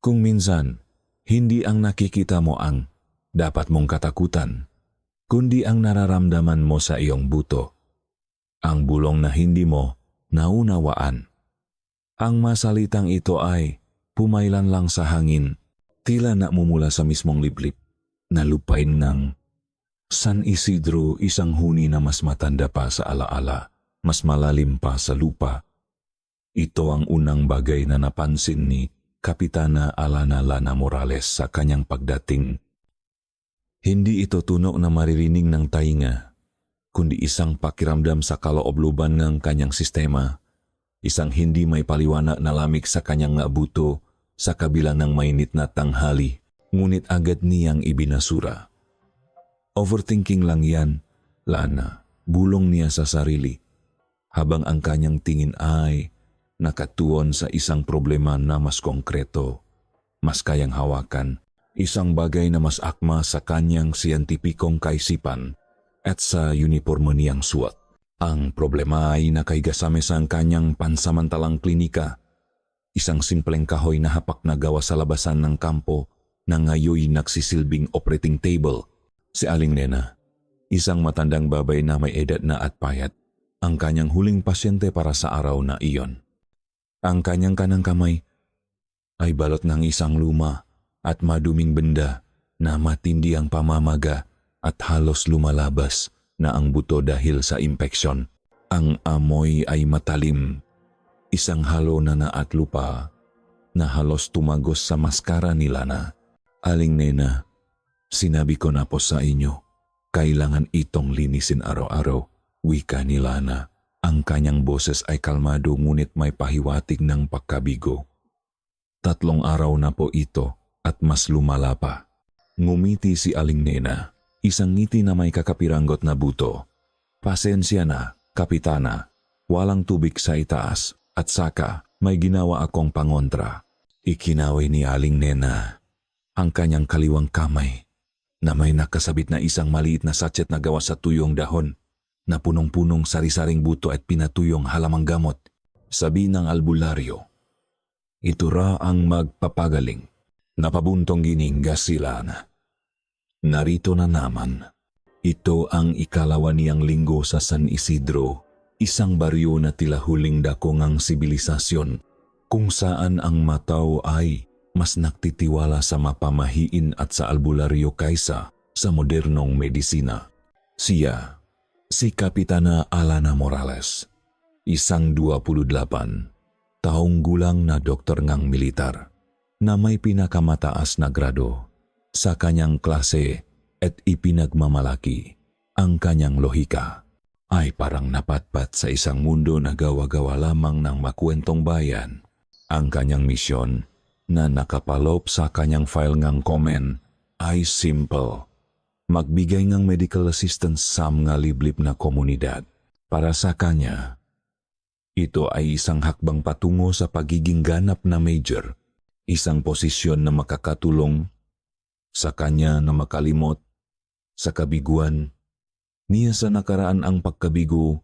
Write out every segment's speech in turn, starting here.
Kung minsan, hindi ang nakikita mo ang dapat mong katakutan, kundi ang nararamdaman mo sa iyong buto. Ang bulong na hindi mo naunawaan. Ang masalitang ito ay pumailan lang sa hangin, tila namumula sa mismong liblib na lupain ng San Isidro, isang huni na mas matanda pa sa alaala, mas malalim pa sa lupa. Ito ang unang bagay na napansin ni Kapitana Alana Lana Morales sa kanyang pagdating. Hindi ito tunog na maririnig ng tainga, kundi isang pakiramdam sa kaloob-looban ng kanyang sistema, isang hindi may paliwanag na lamig sa kanyang buto sa kabila ng mainit na tanghali, ngunit agad niyang ibinasura. Overthinking lang yan, Lana, bulong niya sa sarili, habang ang kanyang tingin ay nakatuon sa isang problema na mas konkreto, mas kayang hawakan, isang bagay na mas akma sa kanyang siyentipikong kaisipan at sa uniforme niyang suot. Ang problema ay nakaigasame sa kanyang pansamantalang klinika, isang simpleng kahoy na hapak na gawa sa labasan ng kampo na ngayoy nagsisilbing operating table. Si Aling Nena, isang matandang babay na may edad na at payat, ang kanyang huling pasyente para sa araw na iyon. Ang kanyang kanang kamay ay balot ng isang luma at maduming benda na matindi ang pamamaga at halos lumalabas na ang buto dahil sa impeksyon. Ang amoy ay matalim, isang halo na at lupa na halos tumagos sa maskara ni Lana. Aling Nena, sinabi ko na po sa inyo, kailangan itong linisin araw-araw, wika ni Lana. Ang kanyang boses ay kalmado ngunit may pahiwatig ng pagkabigo. 3 araw na po ito at mas lumala pa. Ngumiti si Aling Nena, isang ngiti na may kakapiranggot na buto. Pasensya na, Kapitana, walang tubig sa itaas at saka may ginawa akong pangontra. Ikinawi ni Aling Nena ang kanyang kaliwang kamay na may nakasabit na isang maliit na sachet na gawa sa tuyong dahon na punong-punong sari-saring buto at pinatuyong halamang gamot. Sabi ng albularyo, ito ra ang magpapagaling. Napabuntong gininga sila na. Narito na naman. Ito ang ikalawa niyang linggo sa San Isidro, isang baryo na tila huling dakong ang sibilisasyon, kung saan ang matao ay mas nagtitiwala sa mapamahiin at sa albularyo kaysa sa modernong medisina. Siya, si Kapitana Alana Morales, isang 28 taong gulang na doktor ngang militar na may pinakamataas na grado sa kanyang klase at ipinagmamalaki ang kanyang lohika ay parang napatpat sa isang mundo na gawa-gawa lamang ng makwentong bayan. Ang kanyang misyon na nakapalop sa kanyang file ngang komen ay simple. Magbigay ng medical assistance sa mga liblib na komunidad. Para sa kanya, ito ay isang hakbang patungo sa pagiging ganap na major, isang posisyon na makakatulong sa kanya na makalimot sa kabiguan niya sa nakaraan. Ang pagkabigo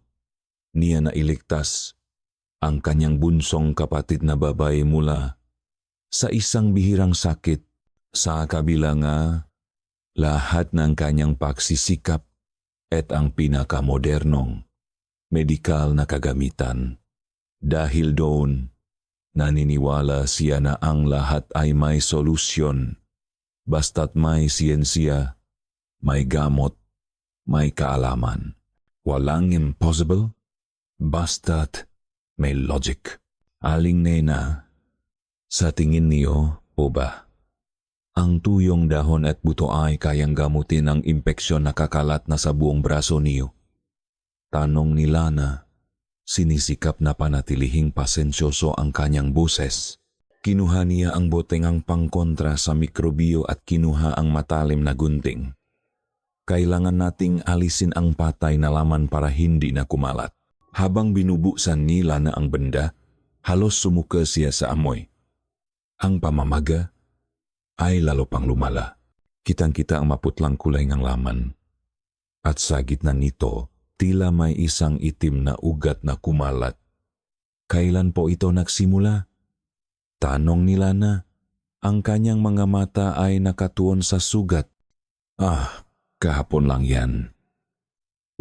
niya na iligtas ang kanyang bunsong kapatid na babae mula sa isang bihirang sakit. Sa kabila nga lahat ng kanyang pagsisikap at ang pinakamodernong medikal na kagamitan. Dahil doon, naniniwala siya na ang lahat ay may solusyon. Basta't may siyensya, may gamot, may kaalaman. Walang impossible, basta't may logic. Aling Nena, sa tingin niyo po ba, ang tuyong dahon at buto ay kayang gamutin ang impeksyon na kakalat na sa buong braso niyo? Tanong ni Lana, sinisikap na panatilihing pasensyoso ang kanyang boses. Kinuha niya ang botengang pangkontra sa mikrobio at kinuha ang matalim na gunting. Kailangan nating alisin ang patay na laman para hindi na kumalat. Habang binubusan ni Lana ang benda, halos sumuka siya sa amoy. Ang pamamaga ay lalo pang lumala. Kitang-kita ang maputlang kulay ng laman. At sa gitna nito, tila may isang itim na ugat na kumalat. Kailan po ito nagsimula? Tanong ni Lana. Ang kanyang mga mata ay nakatuon sa sugat. Ah, kahapon lang yan.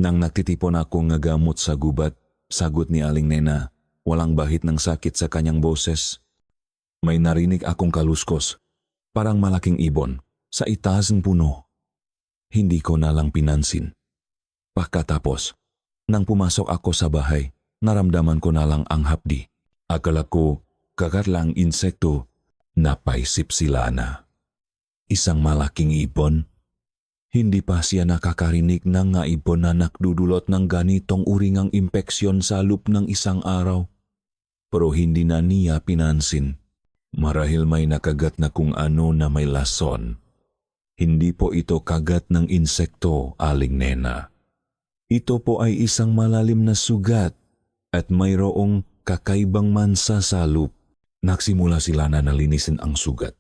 Nang nagtitipon ako nga gamot sa gubat, sagot ni Aling Nena, walang bahid ng sakit sa kanyang boses. May narinig akong kaluskos, parang malaking ibon, sa itaas ng puno. Hindi ko na lang pinansin. Pagkatapos, nang pumasok ako sa bahay, naramdaman ko na lang ang hapdi. Akala ko, kagat lang insekto. Napaisip si Lana. Isang malaking ibon? Hindi pa siya nakakarinig ng nga ibon na nakdudulot ng ganitong uringang impeksyon sa loob ng isang araw. Pero hindi na niya pinansin. Marahil may nakagat na kung ano na may lason. Hindi po ito kagat ng insekto, Aling Nena. Ito po ay isang malalim na sugat at mayroong kakaibang mansa sa loob. Nagsimula sila na nalinisin ang sugat.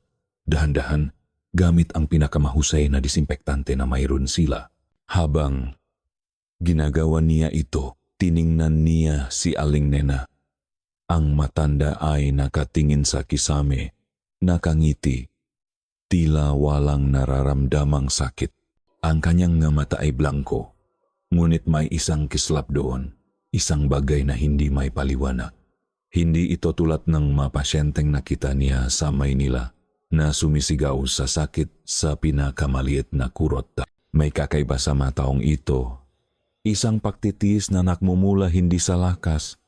Dahan-dahan, gamit ang pinakamahusay na disinfektante na mayroon sila. Habang ginagawa niya ito, tiningnan niya si Aling Nena. Ang matanda ay nakatingin sa kisame, nakangiti. Tila walang nararamdamang sakit. Ang kanyang nga mata ay blanko. Ngunit may isang kislap doon, isang bagay na hindi may paliwanag. Hindi ito tulad ng mga pasyenteng nakita niya sa Maynila na sumisigaw sa sakit sa pinakamaliit na kurot. May kakaiba sa mga taong ito. Isang pagtitiis na nakmumula hindi sa lakas,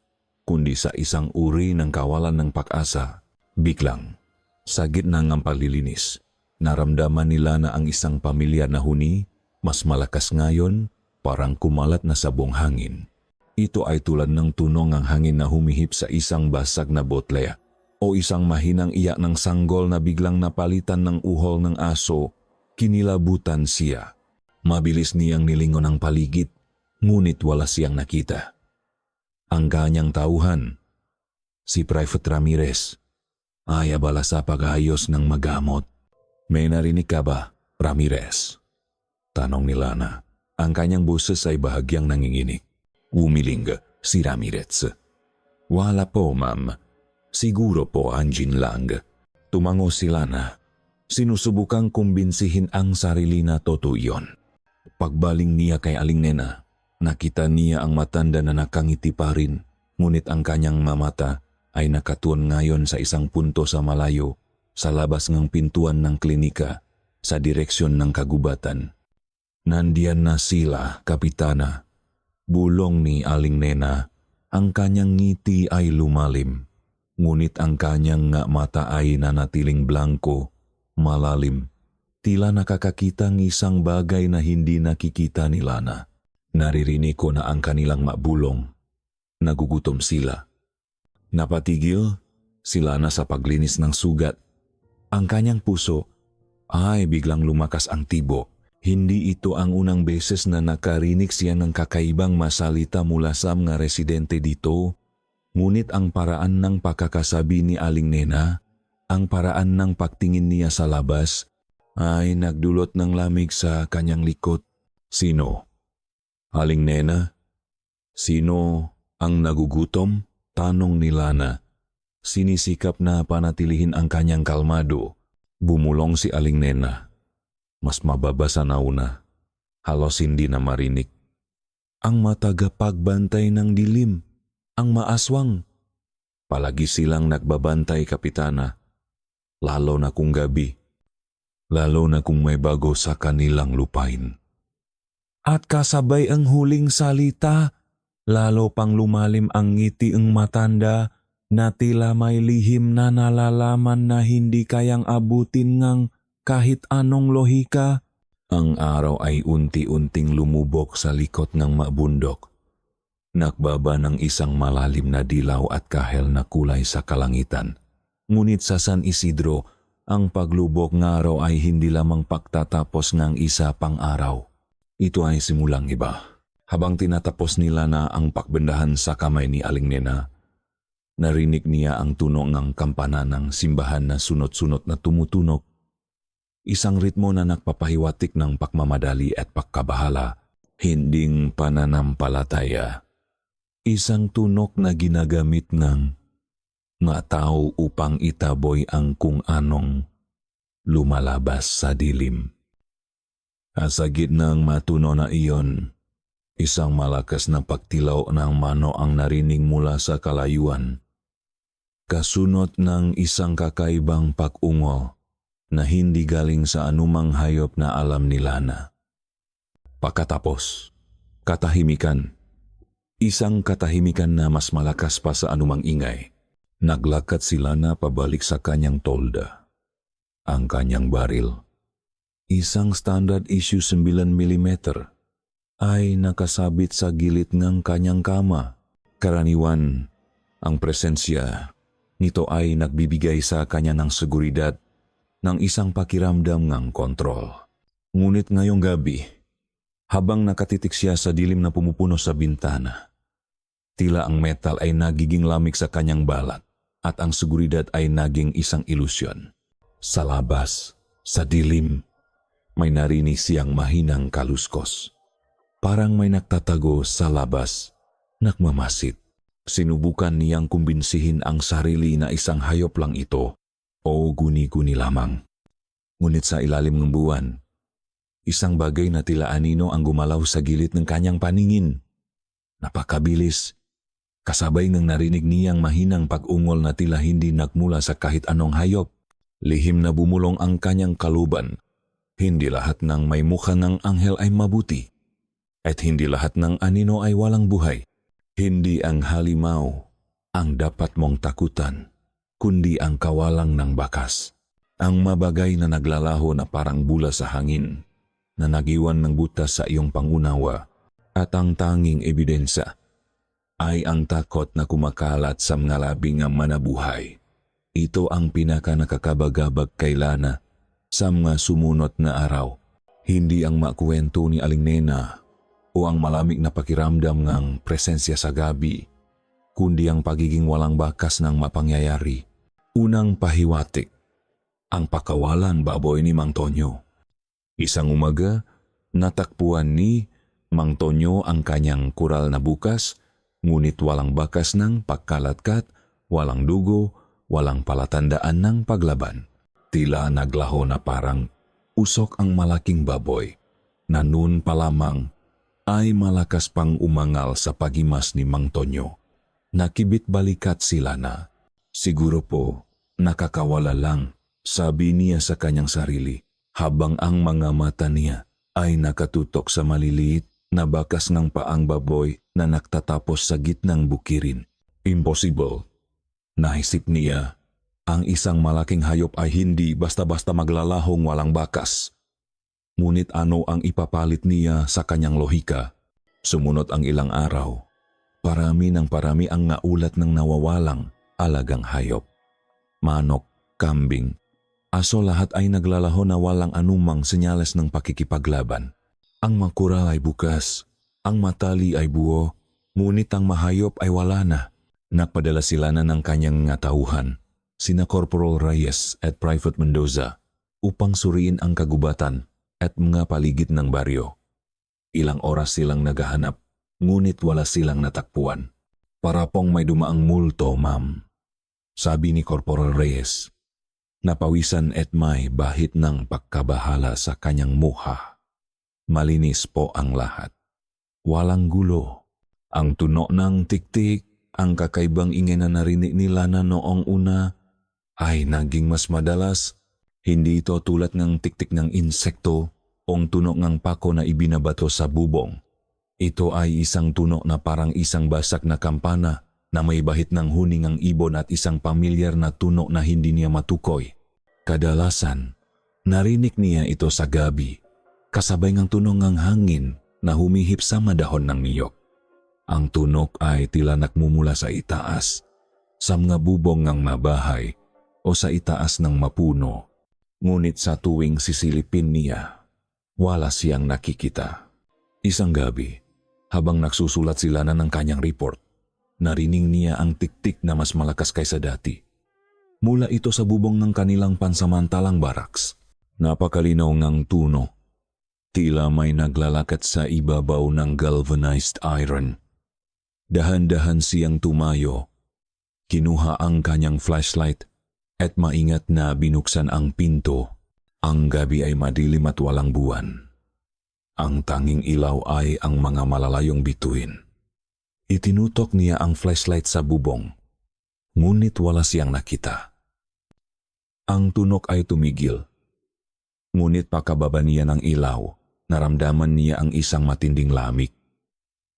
kundi sa isang uri ng kawalan ng pag-asa. Biglang, sa gitna ng paglilinis, naramdaman nila na ang isang pamilya na huni, mas malakas ngayon, parang kumalat na sa buong hangin. Ito ay tulad ng tunog ng hangin na humihip sa isang basag na botle o isang mahinang iyak ng sanggol na biglang napalitan ng uhol ng aso. Kinilabutan siya. Mabilis niyang nilingon ang paligid, ngunit wala siyang nakita. Ang kanyang tauhan, si Private Ramirez, ay abala sa pag-ayos ng magamot. May narinig ka ba, Ramirez? Tanong ni Lana. Ang kanyang boses ay bahagyang nanginginig. Umiling si Ramirez. Wala po, ma'am. Siguro po anjin lang. Tumango si Lana. Sinusubukang kumbinsihin ang sarili na totoo iyon. Pagbaling niya kay Aling Nena, nakita niya ang matanda na nakangiti pa rin, ngunit ang kanyang mamata ay nakatuon ngayon sa isang punto sa malayo, sa labas ng pintuan ng klinika, sa direksyon ng kagubatan. Nandiyan na sila, Kapitana. Bulong ni Aling Nena, ang kanyang ngiti ay lumalim, ngunit ang kanyang nga mata ay nanatiling blanko, malalim. Tila nakakakita ng isang bagay na hindi nakikita ni Lana. Naririnig ko na ang kanilang mabulong. Nagugutom sila. Napatigil si Lana sa paglinis ng sugat. Ang kanyang puso ay biglang lumakas ang tibo. Hindi ito ang unang beses na nakarinig siya ng kakaibang masalita mula sa mga residente dito. Ngunit ang paraan ng pagkakasabi ni Aling Nena, ang paraan ng pagtingin niya sa labas, ay nagdulot ng lamig sa kanyang likod. Sino? Aling Nena? Sino ang nagugutom? Tanong ni Lana. Sinisikap na panatilihin ang kanyang kalmado. Bumulong si Aling Nena. Mas mababa sa nauna. Halos hindi na marinig. Ang matagapagbantay ng dilim. Ang maaswang. Palagi silang nagbabantay, Kapitana. Lalo na kung gabi. Lalo na kung may bago sa kanilang lupain. At kasabay ang huling salita, lalo pang lumalim ang ngiti ng matanda na tila may lihim na nalalaman na hindi kayang abutin ngang kahit anong lohika. Ang araw ay unti-unting lumubok sa likod ng mabundok. Nakbaba ng isang malalim na dilaw at kahel na kulay sa kalangitan. Ngunit sa San Isidro, ang paglubok ng araw ay hindi lamang pagtatapos ng isa pang araw. Ito ay simulang iba. Habang tinatapos nila na ang pakbendahan sa kamay ni Aling Nena, narinig niya ang tunog ng kampana ng simbahan na sunod-sunod na tumutunog. Isang ritmo na nagpapahiwatig ng pagmamadali at pagkabahala, hinding pananampalataya. Isang tunog na ginagamit ng mga tao upang itaboy ang kung anong lumalabas sa dilim. At sa gitnang matuno na iyon, isang malakas na pagtilaw ng mano ang narinig mula sa kalayuan. Kasunod ng isang kakaibang pag-ungol na hindi galing sa anumang hayop na alam ni Lana. Pagkatapos, katahimikan. Isang katahimikan na mas malakas pa sa anumang ingay. Naglakad si Lana pabalik sa kanyang tolda. Ang kanyang baril, isang standard issue 9mm, ay nakasabit sa gilid ng kanyang kama. Karaniwan, ang presensya nito ay nagbibigay sa kanya ng seguridad ng isang pakiramdam ng kontrol. Ngunit ngayong gabi, habang nakatitik siya sa dilim na pumupuno sa bintana, tila ang metal ay nagiging lamig sa kanyang balat at ang seguridad ay naging isang ilusyon. Sa labas, sa dilim, may narinig siyang mahinang kaluskos. Parang may nagtatago sa labas, nagmamasid. Sinubukan niyang kumbinsihin ang sarili na isang hayop lang ito o guni-guni lamang. Ngunit sa ilalim ng buwan, isang bagay na tila anino ang gumalaw sa gilid ng kanyang paningin. Napakabilis, kasabay ng narinig niyang mahinang pag-ungol na tila hindi nagmula sa kahit anong hayop. Lihim na bumulong ang kanyang kaluban. Hindi lahat ng may mukha ng anghel ay mabuti. At hindi lahat ng anino ay walang buhay. Hindi ang halimaw ang dapat mong takutan, kundi ang kawalang ng bakas. Ang mabagay na naglalaho na parang bula sa hangin, na nagiwan ng butas sa iyong pangunawa, at ang tanging ebidensya ay ang takot na kumakalat sa mga labing ng manabuhay. Ito ang pinaka nakakabagabag kay Lana sa mga sumunod na araw. Hindi ang makwento ni Aling Nena o ang malamig na pakiramdam ng presensya sa gabi, kundi ang pagiging walang bakas ng mapangyayari. Unang pahiwatik, ang pakawalan baboy ni Mang Tonyo. Isang umaga, natakpuan ni Mang Tonyo ang kanyang kural na bukas, ngunit walang bakas ng pagkalatkat, walang dugo, walang palatandaan ng paglaban. Tila naglaho na parang usok ang malaking baboy na noon pa lamang ay malakas pang umangal sa pagimas ni Mang Tonyo. Nakibit balikat si Lana. Siguro po, nakakawala lang, sabi niya sa kanyang sarili, habang ang mga mata niya ay nakatutok sa maliliit na bakas ng paang baboy na nagtatapos sa gitnang bukirin. Impossible. Naisip niya, ang isang malaking hayop ay hindi basta-basta maglalahong walang bakas. Ngunit ano ang ipapalit niya sa kanyang lohika? Sumunod ang ilang araw. Parami ng parami ang naulat ng nawawalang alagang hayop. Manok, kambing, aso, lahat ay naglalaho na walang anumang senyales ng pakikipaglaban. Ang makura ay bukas, ang matali ay buo, ngunit ang mahayop ay wala na. Nagpadala sila na ng kanyang nga tauhan, sina Corporal Reyes at Private Mendoza, upang suriin ang kagubatan at mga paligid ng baryo. Ilang oras silang naghahanap, ngunit wala silang natakpuan. Para pong may dumaang multo, ma'am, sabi ni Corporal Reyes. Napawisan at may bahit ng pagkabahala sa kanyang mukha. Malinis po ang lahat. Walang gulo. Ang tunog ng tiktik, ang kakaibang ingay na narinig ni Lana noong una ay naging mas madalas. Hindi ito tulad ng tiktik ng insekto o tunog ng pako na ibinabato sa bubong. Ito ay isang tunog na parang isang basak na kampana na may bahit ng huning ang ibon at isang pamilyar na tunog na hindi niya matukoy. Kadalasan, narinig niya ito sa gabi, kasabay ng tunog ng hangin na humihip sa madahon ng niyog. Ang tunog ay tila nakmumula sa itaas, sa mga bubong ng mabahay o sa itaas ng mapuno. Ngunit sa tuwing sisilipin niya, wala siyang nakikita. Isang gabi, habang nagsusulat sila na ng kanyang report, narinig niya ang tiktik na mas malakas kaysa dati. Mula ito sa bubong ng kanilang pansamantalang baraks. Napakalinaw ng tunog. Tila may naglalakad sa ibabaw ng galvanized iron. Dahan-dahan siyang tumayo. Kinuha ang kanyang flashlight at maingat na binuksan ang pinto. Ang gabi ay madilim at walang buwan. Ang tanging ilaw ay ang mga malalayong bituin. Itinutok niya ang flashlight sa bubong, ngunit wala siyang nakita. Ang tunok ay tumigil. Ngunit pakababa niya ng ilaw, naramdaman niya ang isang matinding lamig.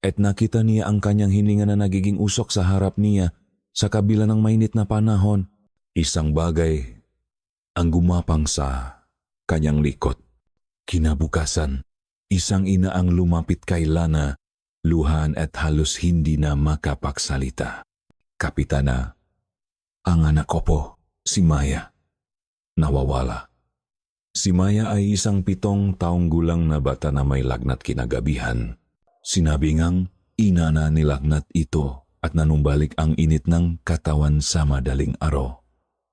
At nakita niya ang kanyang hininga na nagiging usok sa harap niya sa kabila ng mainit na panahon. Isang bagay ang gumapang sa kanyang likod. Kinabukasan, isang ina ang lumapit kay Lana, luhan at halos hindi na makapagsalita. Kapitana, ang anak ko po, si Maya, nawawala. Si Maya ay isang 7 taong gulang na bata na may lagnat kinagabihan. Sinabi ngang ina na nilagnat ito at nanumbalik ang init ng katawan sa madaling araw.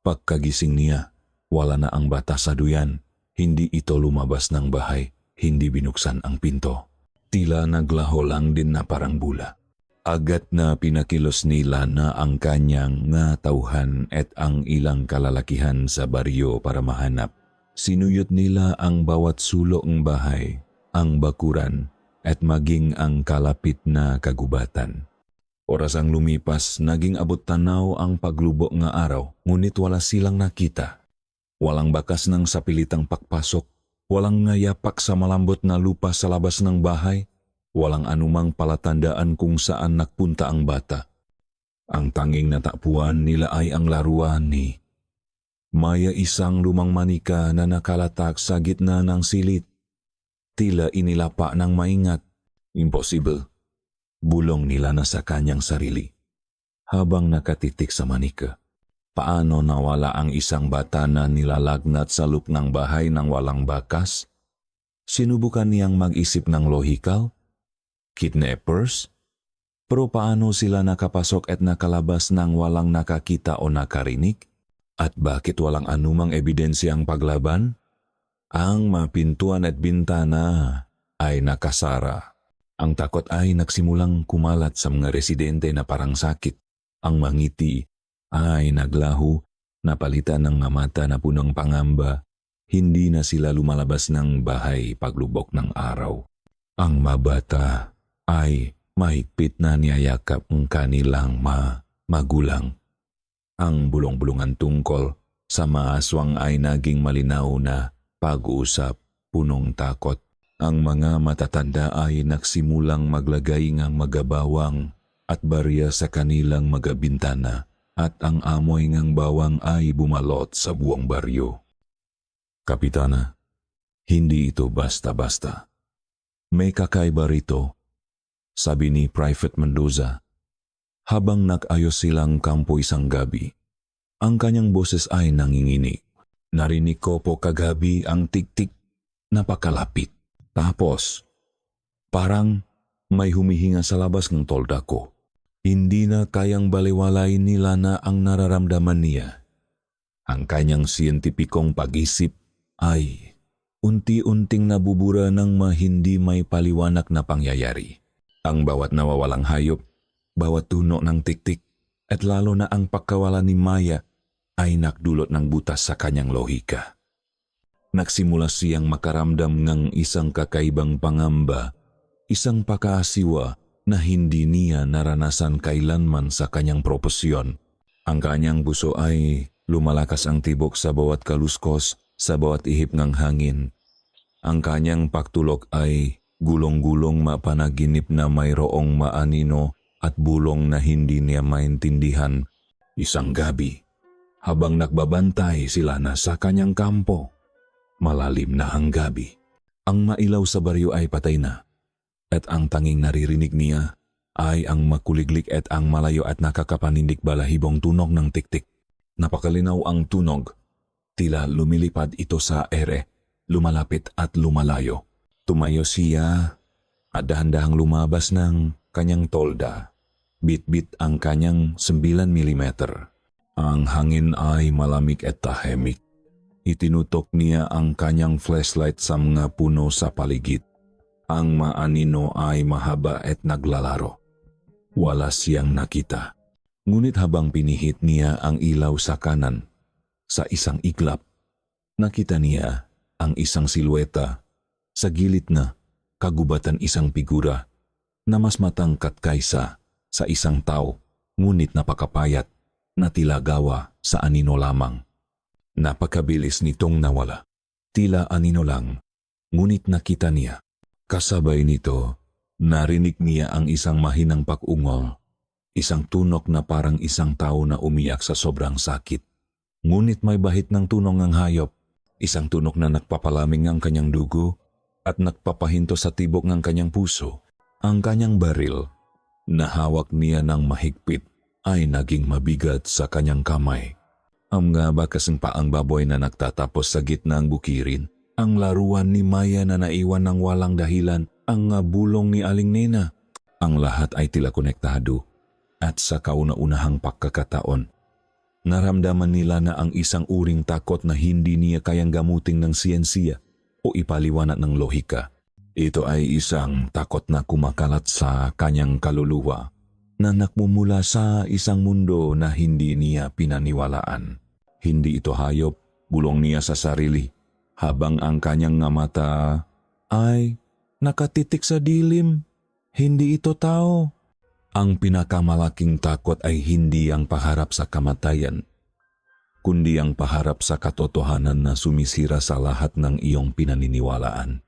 Pagkagising niya, wala na ang bata sa duyan. Hindi ito lumabas ng bahay, hindi binuksan ang pinto. Tila naglaho lang din na parang bula. Agad na pinakilos nila na ang kanyang tauhan at ang ilang kalalakihan sa baryo para mahanap. Sinuyot nila ang bawat sulok ng bahay, ang bakuran, at maging ang kalapit na kagubatan. Oras ang lumipas, naging abot tanaw ang paglubo nga araw, ngunit wala silang nakita. Walang bakas ng sapilitang pakpasok, walang ngayapak sa malambot na lupa sa labas ng bahay, walang anumang palatandaan kung saan nagpunta ang bata. Ang tanging natagpuan nila ay ang laruan ni Maya, isang lumang manika na nakalatak sa gitna ng silid. Tila inilapa ng maingat. Impossible. Bulong nila na sa kanyang sarili. Habang nakatitik sa manika, paano nawala ang isang bata na nilalagnat sa loob ng bahay ng walang bakas? Sinubukan niyang mag-isip ng lohikal? Kidnappers? Pero paano sila nakapasok at nakalabas ng walang nakakita o nakarinig? At bakit walang anumang ebidensyang paglaban? Ang mga pintuan at bintana ay nakasara. Ang takot ay nagsimulang kumalat sa mga residente na parang sakit. Ang mangiti ay naglaho, napalitan ng mga mata na punong pangamba. Hindi na sila lumalabas ng bahay paglubok ng araw. Ang mabata ay mahigpit na niyayakap ang kanilang magulang. Ang bulong-bulungan tungkol sa maaswang ay naging malinaw na pag-uusap, punong takot. Ang mga matatanda ay nagsimulang maglagay ng magabawang at barya sa kanilang magabintana at ang amoy ng bawang ay bumalot sa buong baryo. Kapitana, hindi ito basta-basta. May kakaiba rito, sabi ni Private Mendoza. Habang nag-ayos silang kampo isang gabi, ang kanyang boses ay nanginginig. Narinig ko po kagabi ang tik-tik, napakalapit. Tapos, parang may humihinga sa labas ng tolda ko. Hindi na kayang baliwalain nila na ang nararamdaman niya. Ang kanyang siyentipikong pag-isip ay unti-unting nabubura ng hindi may paliwanag na pangyayari. Ang bawat nawawalang hayop, bawat tunog ng tik-tik, at lalo na ang pagkawala ni Maya ay nakdulot ng butas sa kanyang lohika. Nagsimula siyang makaramdam ng isang kakaibang pangamba, isang pakaasiwa na hindi niya naranasan kailanman sa kanyang propesyon. Ang kanyang puso ay lumalakas ang tibok sa bawat kaluskos, sa bawat ihip ng hangin. Ang kanyang pagtulog ay gulong-gulong mapanaginip na mayroong maanino at bulong na hindi niya maintindihan. Isang gabi, habang nagbabantay sila na sa kanyang kampo, malalim na ang gabi. Ang mailaw sa baryo ay patay na, at ang tanging naririnig niya ay ang makuliglik at ang malayo at nakakapanindig balahibong tunog ng tiktik. Napakalinaw ang tunog, tila lumilipad ito sa ere, lumalapit at lumalayo. Tumayo siya at dahan-dahang lumabas ng kanyang tolda. Bit-bit ang kanyang 9mm. Ang hangin ay malamig at tahimik. Itinutok niya ang kanyang flashlight sa mga puno sa paligid. Ang maanino ay mahaba at naglalaro. Wala siyang nakita. Ngunit habang pinihit niya ang ilaw sa kanan, sa isang iglap, nakita niya ang isang silweta, sa gilid na kagubatan isang figura na mas matangkat kaysa sa isang tao, ngunit napakapayat na tila gawa sa anino lamang. Napakabilis nitong nawala. Tila anino lang, ngunit nakita niya. Kasabay nito, narinig niya ang isang mahinang pag-ungol, isang tunok na parang isang tao na umiyak sa sobrang sakit. Ngunit may bahid ng tunong ang hayop, isang tunok na nagpapalamig ang kanyang dugo at nagpapahinto sa tibok ng kanyang puso. Ang kanyang baril na hawak niya ng mahigpit ay naging mabigat sa kanyang kamay. Ang nga ba kasing paang baboy na nagtatapos sa gitna ng bukirin, ang laruan ni Maya na naiwan ng walang dahilan, ang nga bulong ni Aling Nena. Ang lahat ay tila konektado at sa kauna-unahang pagkakataon, naramdaman nila na ang isang uring takot na hindi niya kayang gamutin ng siyensiya o ipaliwanag ng lohika. Ito ay isang takot na kumakalat sa kanyang kaluluwa na nakmumula sa isang mundo na hindi niya pinaniwalaan. Hindi ito hayop, bulong niya sa sarili, habang ang kanyang nga mata ay nakatitik sa dilim. Hindi ito tao. Ang pinakamalaking takot ay hindi ang paharap sa kamatayan, kundi ang paharap sa katotohanan na sumisira sa lahat ng iyong pinaniniwalaan.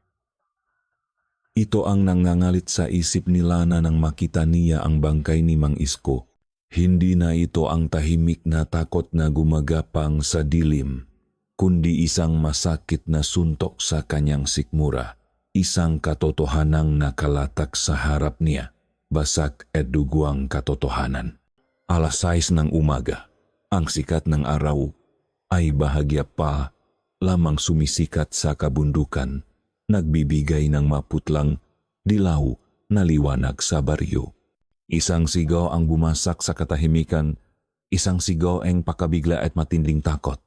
Ito ang nangangalit sa isip ni Lana nang makita niya ang bangkay ni Mang Isko. Hindi na ito ang tahimik na takot na gumagapang sa dilim, kundi isang masakit na suntok sa kanyang sikmura, isang katotohanang nakalatak sa harap niya, basak at duguang katotohanan. Alas 6 ng umaga, ang sikat ng araw ay bahagya pa lamang sumisikat sa kabundukan, nagbibigay ng maputlang dilaw na liwanag sa baryo. Isang sigaw ang bumasak sa katahimikan, isang sigaw ang pakabigla at matinding takot.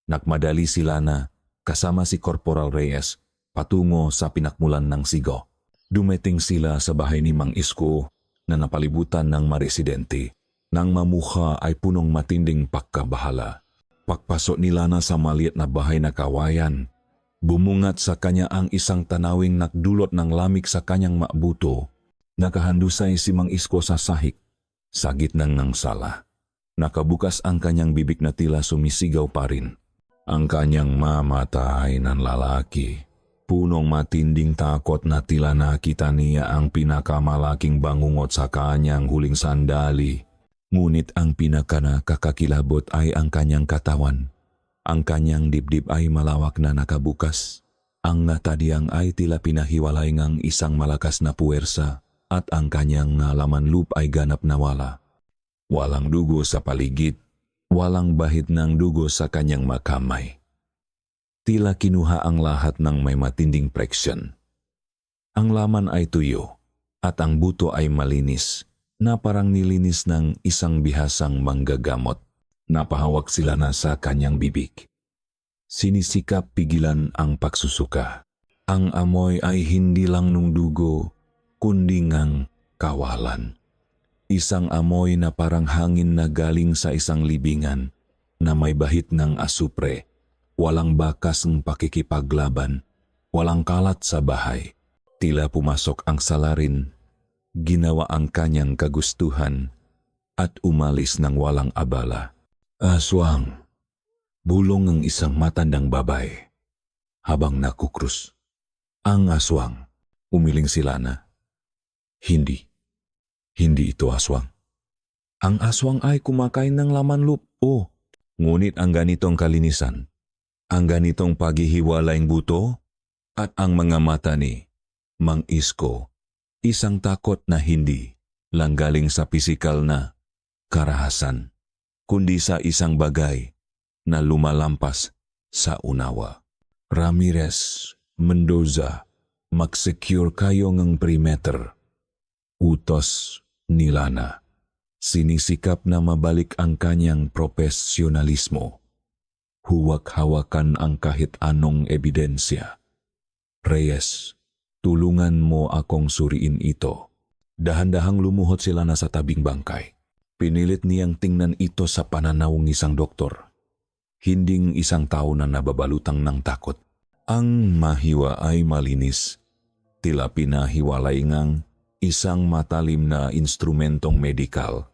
Nagmadali sila na kasama si Corporal Reyes patungo sa pinakmulan ng sigaw. Dumating sila sa bahay ni Mang Isko na napalibutan ng maresidente. Nang mamuha ay punong matinding pagkabahala. Pagpasok nila na sa maliit na bahay na kawayan, bumungat sa kanya ang isang tanawing nagdulot ng lamig sa kanyang mabuto. Nakahandusay si Mang Isko sa sahig, sa gitnang ng sala. Nakabukas ang kanyang bibig na tila sumisigaw pa rin. Ang kanyang mamatay ng lalaki. Punong matinding takot na tila nakita niya ang pinakamalaking bangungot sa kanyang huling sandali. Ngunit ang pinakanakakakilabot ay ang kanyang katawan. Ang kanyang dibdib ay malawak na nakabukas. Ang natadiang ay tila pinahiwalay ng isang malakas na puwersa at ang kanyang laman loob ay ganap na wala. Walang dugo sa paligid, walang bahid ng dugo sa kanyang makamay. Tila kinuha ang lahat ng may matinding preksyon. Ang laman ay tuyo at ang buto ay malinis na parang nilinis ng isang bihasang manggagamot. Napahawak sila na sa kanyang bibig. Sinisikap pigilan ang pagsusuka. Ang amoy ay hindi lang nung dugo, kundi ngang kawalan. Isang amoy na parang hangin na galing sa isang libingan na may bahid ng asupre. Walang bakas ng pakikipaglaban, walang kalat sa bahay. Tila pumasok ang salarin, ginawa ang kanyang kagustuhan at umalis ng walang abala. Aswang, bulong ng isang matandang babae habang nakukrus. Ang aswang, umiling si Lana. Hindi ito aswang. Ang aswang ay kumakain ng laman loob. Ngunit ang ganitong kalinisan, ang ganitong paghihiwalaing buto, at ang mga mata ni Mang Isko, isang takot na hindi lang galing sa pisikal na karahasan, kundi sa isang bagay na lumalampas sa unawa. Ramirez, Mendoza, mag-secure kayo ng perimeter. Utos ni Lana. Sinisikap na mabalik ang kanyang profesionalismo. Huwag-hawakan ang kahit anong ebidensya. Reyes, tulungan mo akong suriin ito. Dahan-dahang lumuhod sila na sa tabing bangkay. Pinilit niyang tingnan ito sa pananaw ng isang doktor. Hinding isang tao na nababalutang ng takot. Ang mahiwa ay malinis, tila pinahiwalay ngang isang matalim na instrumentong medikal,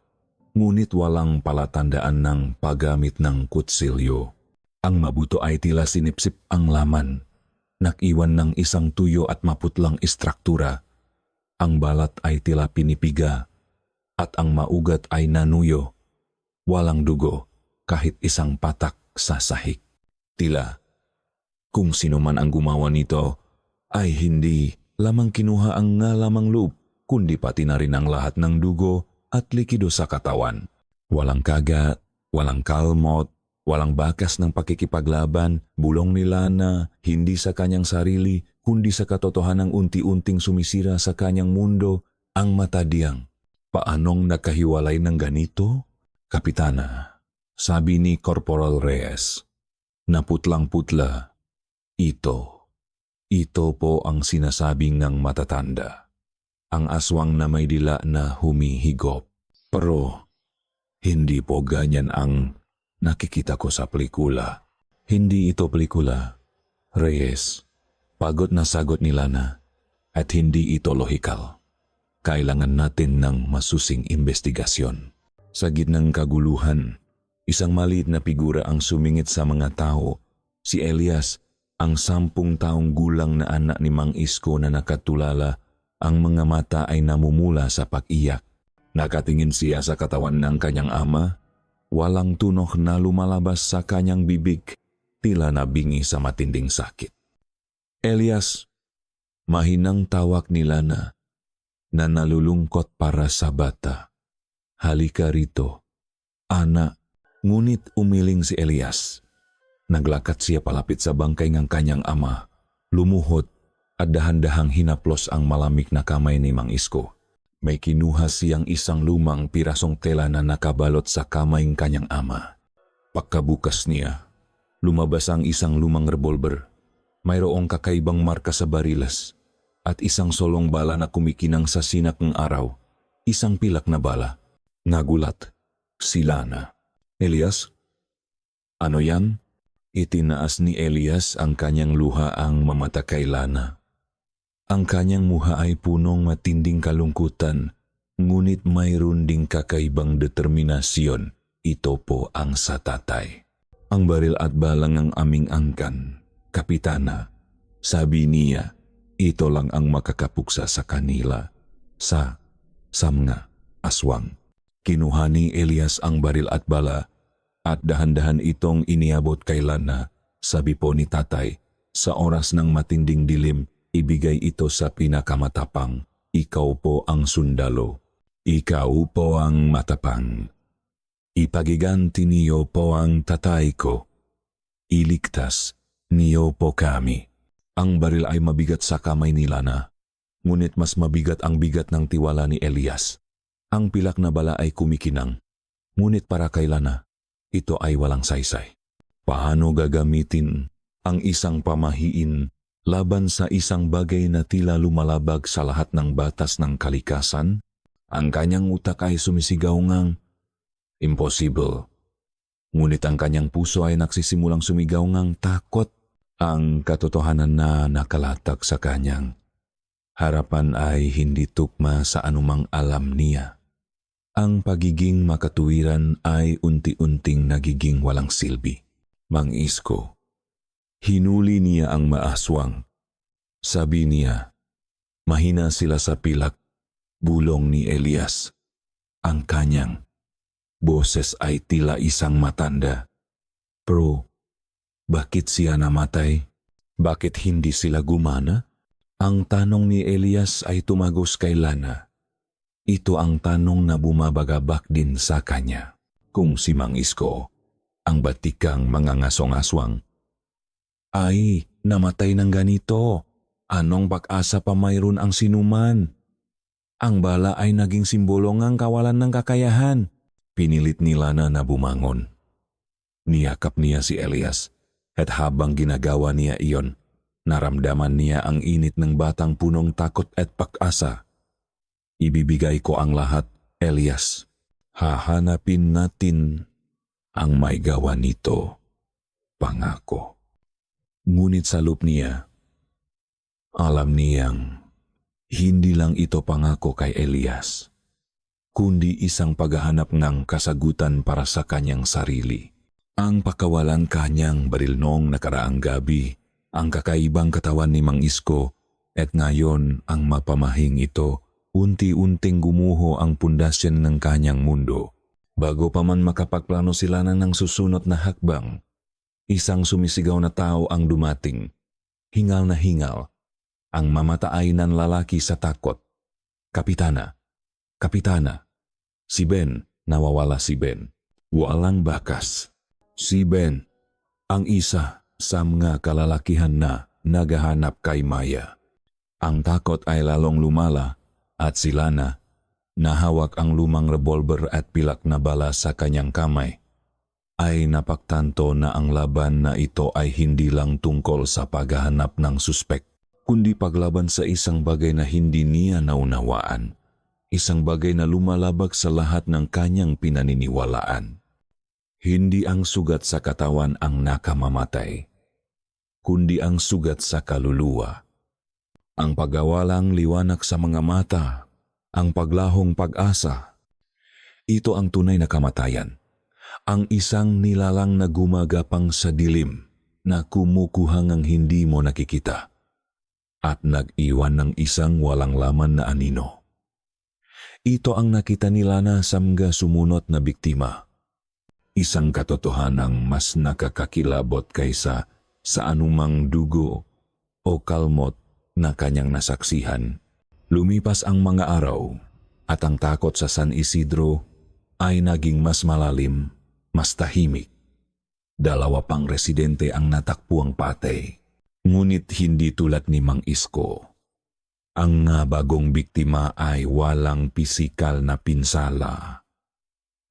ngunit walang palatandaan ng paggamit ng kutsilyo. Ang mabuto ay tila sinipsip ang laman, nakiwan ng isang tuyo at maputlang istruktura. Ang balat ay tila pinipiga, at ang maugat ay nanuyo. Walang dugo, kahit isang patak sa sahig. Tila, kung sino man ang gumawa nito, ay hindi lamang kinuha ang ngalamang loob, kundi pati na rin ang lahat ng dugo at likido sa katawan. Walang kagat, walang kalmot, walang bakas ng pakikipaglaban, bulong nila na hindi sa kanyang sarili, kundi sa katotohanang unti-unting sumisira sa kanyang mundo, ang matadiyang. Paanong nakahiwalay ng ganito? Kapitana, sabi ni Corporal Reyes, naputlang-putla, ito po ang sinasabing ng matatanda. Ang aswang na may dila na humihigop. Pero, hindi po ganyan ang nakikita ko sa pelikula. Hindi ito pelikula, Reyes. Pagod na sagot ni Lana, at hindi ito lohikal. Kailangan natin ng masusing investigasyon. Sa gitnang kaguluhan, isang maliit na figura ang sumingit sa mga tao. Si Elias, ang 10 taong gulang na anak ni Mang Isko na nakatulala, ang mga mata ay namumula sa pag-iyak. Nakatingin siya sa katawan ng kanyang ama. Walang tunok na lumalabas sa kanyang bibig, tila nabingi sa matinding sakit. Elias, mahinang tawag ni Lana, na nalulungkot para sa bata. Halika rito, anak. Ngunit umiling si Elias. Naglakat siya palapit sa bangkay ng kanyang ama, lumuhod at dahan-dahang hinaplos ang malamig na kamay ni Mang Isko. May kinuha siyang isang lumang pirasong tela na nakabalot sa kamay ng kanyang ama. Pagkabukas niya, lumabas ang isang lumang revolver. Mayroong kakaibang marka sa barilas at isang solong bala na kumikinang sa sinak ng araw. Isang pilak na bala. Nagulat si Lana. Elias? Ano yan? Itinaas ni Elias ang kanyang luha ang mamata kay Lana. Ang kanyang muha ay punong matinding kalungkutan, ngunit mayroon ding kakaibang determinasyon. Ito po ang sa tatay. Ang baril at balang ang aming angkan, Kapitana. Sabi niya, ito lang ang makakapuksa sa kanila. Sa mga aswang. Kinuha ni Elias ang baril at bala, at dahan-dahan itong iniabot kay Lana. Sabi po ni tatay, sa oras ng matinding dilim, ibigay ito sa pinakamatapang. Ikaw po ang sundalo. Ikaw po ang matapang. Ipagiganti niyo po ang tatay ko. Iligtas niyo po kami. Ang baril ay mabigat sa kamay ni Lana, ngunit mas mabigat ang bigat ng tiwala ni Elias. Ang pilak na bala ay kumikinang, ngunit para kay Lana, ito ay walang saysay. Paano gagamitin ang isang pamahiin laban sa isang bagay na tila lumalabag sa lahat ng batas ng kalikasan? Ang kanyang utak ay sumisigaw ngang, impossible. Ngunit ang kanyang puso ay nagsisimulang sumigaw ngang takot. Ang katotohanan na nakalatag sa kanyang harapan ay hindi tugma sa anumang alam niya. Ang pagiging makatuwiran ay unti-unting nagiging walang silbi. Mang Isko, hinuli niya ang maaswang. Sabi niya, mahina sila sa pilak. Bulong ni Elias. Ang kanyang boses ay tila isang matanda. Pero, bakit siya namatay? Bakit hindi sila gumana? Ang tanong ni Elias ay tumagos kay Lana. Ito ang tanong na bumabagabak din sa kanya. Kung si Mang Isko, ang batikang mga ngasong-aswang, ay namatay ng ganito, anong pag-asa pa mayroon ang sinuman? Ang bala ay naging simbolo ng kawalan ng kakayahan. Pinilit ni Lana na bumangon. Niyakap niya si Elias. At habang ginagawa niya iyon, naramdaman niya ang init ng batang punong takot at pag-asa. Ibibigay ko ang lahat, Elias. Hahanapin natin ang may gawa nito. Pangako. Ngunit sa loob niya, alam niyang hindi lang ito pangako kay Elias, kundi isang paghahanap ng kasagutan para sa kanyang sarili. Ang pakawalan kanyang baril noong nakaraang gabi, ang kakaibang katawan ni Mang Isko, at ngayon ang mapamahing ito, unti-unting gumuho ang pundasyon ng kanyang mundo. Bago pa man makapagplano sila ng susunod na hakbang, isang sumisigaw na tao ang dumating. Hingal na hingal, ang mamataay ng lalaki sa takot. Kapitana, Kapitana, si Ben, nawawala si Ben. Walang bakas. Si Ben, ang isa sa mga kalalakihan na naghahanap kay Maya. Ang takot ay lalong lumala at si Lana, nahawak ang lumang revolver at pilak na bala sa kanyang kamay, ay napagtanto na ang laban na ito ay hindi lang tungkol sa paghahanap ng suspek, kundi paglaban sa isang bagay na hindi niya naunawaan, isang bagay na lumalabag sa lahat ng kanyang pinaniniwalaan. Hindi ang sugat sa katawan ang nakamamatay, kundi ang sugat sa kaluluwa. Ang paggawalang liwanag sa mga mata, ang paglahong pag-asa. Ito ang tunay na kamatayan. Ang isang nilalang na gumagapang sa dilim, na kumukuha ng hindi mo nakikita, at nag-iwan ng isang walang laman na anino. Ito ang nakita ni Lana sa mga sumunod na biktima. Isang katotohanang mas nakakakilabot kaysa sa anumang dugo o kalmot na kanyang nasaksihan. Lumipas ang mga araw at ang takot sa San Isidro ay naging mas malalim, mas tahimik. 2 pang residente ang natakpuang patay, ngunit hindi tulad ni Mang Isko. Ang bagong biktima ay walang pisikal na pinsala,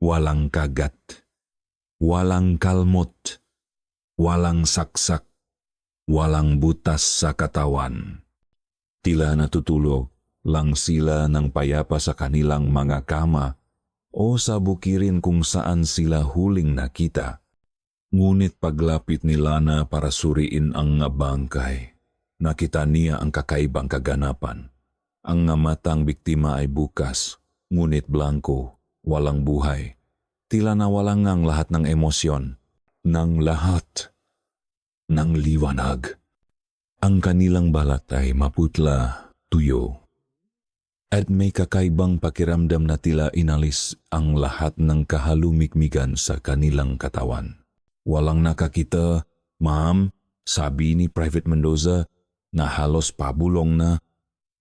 walang kagat, walang kalmot, walang saksak, walang butas sa katawan. Tila natutulog lang sila ng payapa sa kanilang mga kama o sa bukirin kung saan sila huling nakita. Ngunit paglapit ni Lana para suriin ang bangkay, nakita niya ang kakaibang kaganapan. Ang matang biktima ay bukas, ngunit blanko, walang buhay. Tila nawalan ang lahat ng emosyon, ng lahat ng liwanag. Ang kanilang balat ay maputla, tuyo, at may kakaibang pakiramdam na tila inalis ang lahat ng kahalumikmigan sa kanilang katawan. Walang nakakita, ma'am, sabi ni Private Mendoza na halos pabulong na,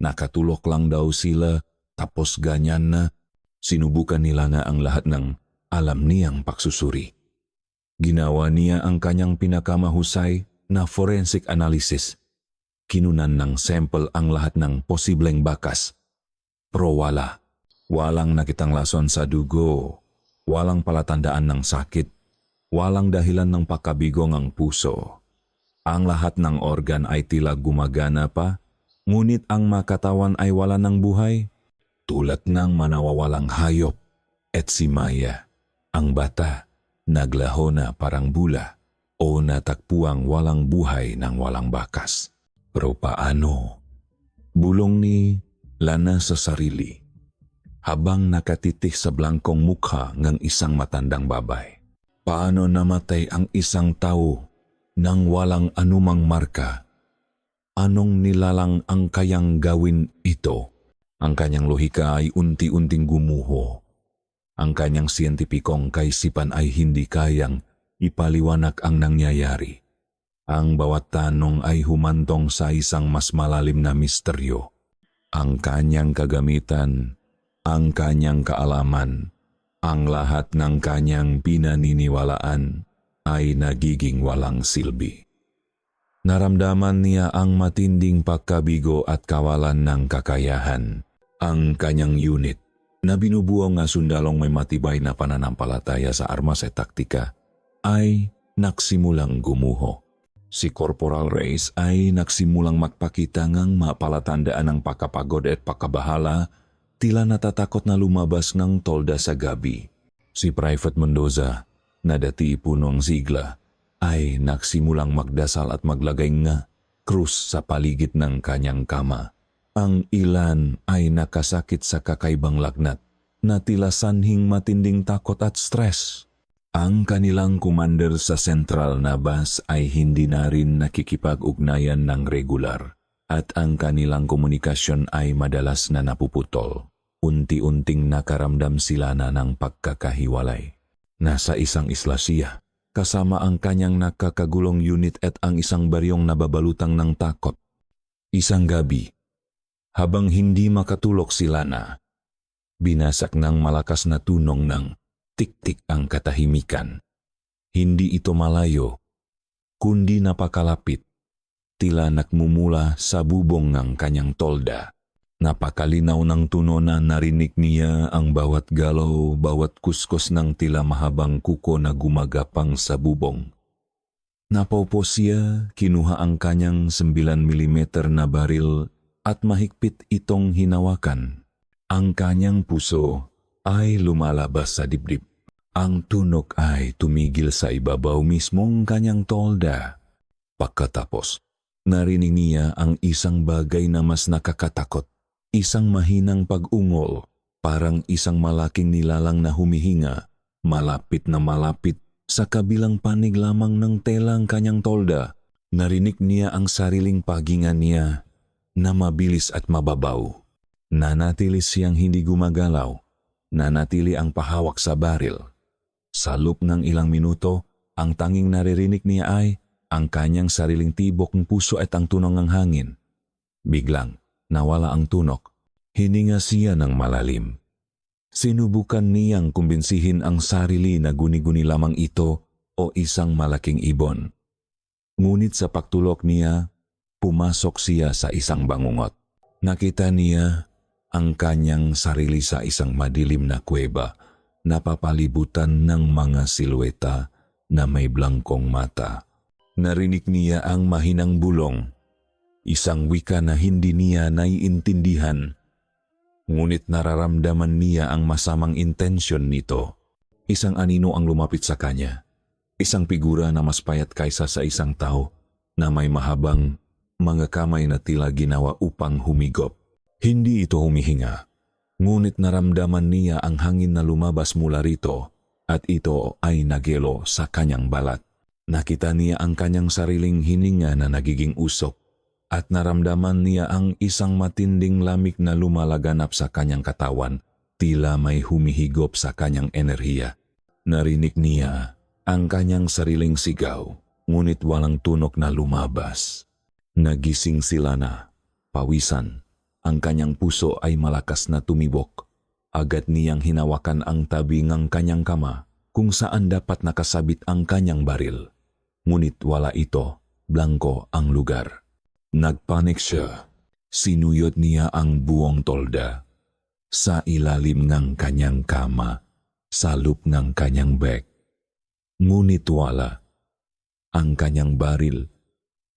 nakatulok lang daw sila, tapos ganyan na. Sinubukan nila na ang lahat ng alam niyang pagsusuri. Ginawa niya ang kanyang pinakamahusay na forensic analysis. Kinunan ng sample ang lahat ng posibleng bakas. Pero walang nakitang lason sa dugo, walang palatandaan ng sakit, walang dahilan ng pakabigong ang puso. Ang lahat ng organ ay tila gumagana pa, ngunit ang makatawan ay wala ng buhay, tulad ng manawawalang hayop. At si Maya, ang bata, naglaho na parang bula o natakpuang walang buhay ng walang bakas. Pero paano? Bulong ni Lana sa sarili, habang nakatitik sa blangkong mukha ng isang matandang babay. Paano namatay ang isang tao nang walang anumang marka? Anong nilalang ang kayang gawin ito? Ang kanyang lohika ay unti-unting gumuho. Ang kanyang siyentipikong kaisipan ay hindi kayang ipaliwanag ang nangyayari. Ang bawat tanong ay humantong sa isang mas malalim na misteryo. Ang kanyang kagamitan, ang kanyang kaalaman, ang lahat ng kanyang pinaniniwalaan ay nagiging walang silbi. Naramdaman niya ang matinding pagkabigo at kawalan ng kakayahan. Ang kanyang unit, na binubuo nga sundalong may matibay na pananampalataya sa armas at taktika, ay nagsimulang gumuho. Si Corporal Reyes ay nagsimulang magpakita ng mapalatandaan ng pakapagod at pakabahala, tila natatakot na lumabas ng tolda sa gabi. Si Private Mendoza, na dati punong sigla, ay nagsimulang magdasal at maglagay nga krus sa paligid ng kanyang kama. Ang ilan ay nakasakit sa kakaibang lagnat na tila sanhing matinding takot at stress. Ang kanilang commander sa Central na bus ay hindi na rin nakikipag-ugnayan ng regular at ang kanilang komunikasyon ay madalas na napuputol. Unti-unting nakaramdam sila na ng pagkakahiwalay. Nasa isang isla siya, kasama ang kanyang nakakagulong unit at ang isang baryong nababalutang ng takot. Isang gabi, habang hindi makatulog si Lana, binasak ng malakas na tunog ng tik-tik ang katahimikan. Hindi ito malayo, kundi napakalapit, tila nagmumula sa bubong ng kanyang tolda. Napakalinaw ng tunog na narinig niya ang bawat galaw, bawat kuskos ng tila mahabang kuko na gumagapang sa bubong. Napaupo siya, kinuha ang kanyang 9mm na baril at mahigpit itong hinawakan. Ang kanyang puso ay lumalabas sa dibdib. Ang tunog ay tumigil sa ibabaw mismong kanyang tolda. Pagkatapos, narinig niya ang isang bagay na mas nakakatakot. Isang mahinang pag-ungol, parang isang malaking nilalang na humihinga, malapit na malapit sa kabilang panig lamang ng telang kanyang tolda. Narinig niya ang sariling paginga niya na mabilis at mababaw. Nanatili siyang hindi gumagalaw, nanatili ang pahawak sa baril. Sa loob ng ilang minuto, ang tanging naririnig niya ay ang kanyang sariling tibok ng puso at ang tunog ng hangin. Biglang, nawala ang tunog. Hininga siya ng malalim. Sinubukan niyang kumbinsihin ang sarili na guni-guni lamang ito o isang malaking ibon. Ngunit sa pagtulog niya, pumasok siya sa isang bangungot. Nakita niya ang kanyang sarili sa isang madilim na kuweba, napapalibutan ng mga silweta na may blangkong mata. Narinig niya ang mahinang bulong, isang wika na hindi niya naiintindihan. Ngunit nararamdaman niya ang masamang intensyon nito. Isang anino ang lumapit sa kanya. Isang figura na mas payat kaysa sa isang tao na may mahabang mga kamay na tila ginawa upang humigop. Hindi ito humihinga. Ngunit naramdaman niya ang hangin na lumabas mula rito at ito ay nagyelo sa kanyang balat. Nakita niya ang kanyang sariling hininga na nagiging usok at naramdaman niya ang isang matinding lamig na lumalaganap sa kanyang katawan, tila may humihigop sa kanyang enerhiya. Narinig niya ang kanyang sariling sigaw, ngunit walang tunog na lumabas. Nagising sila na, pawisan. Ang kanyang puso ay malakas na tumibok. Agad niyang hinawakan ang tabi ng kanyang kama kung saan dapat nakasabit ang kanyang baril. Ngunit wala ito, blanko ang lugar. Nagpanik siya. Sinuyot niya ang buong tolda. Sa ilalim ng kanyang kama, sa loob ng kanyang bag. Ngunit wala. Ang kanyang baril,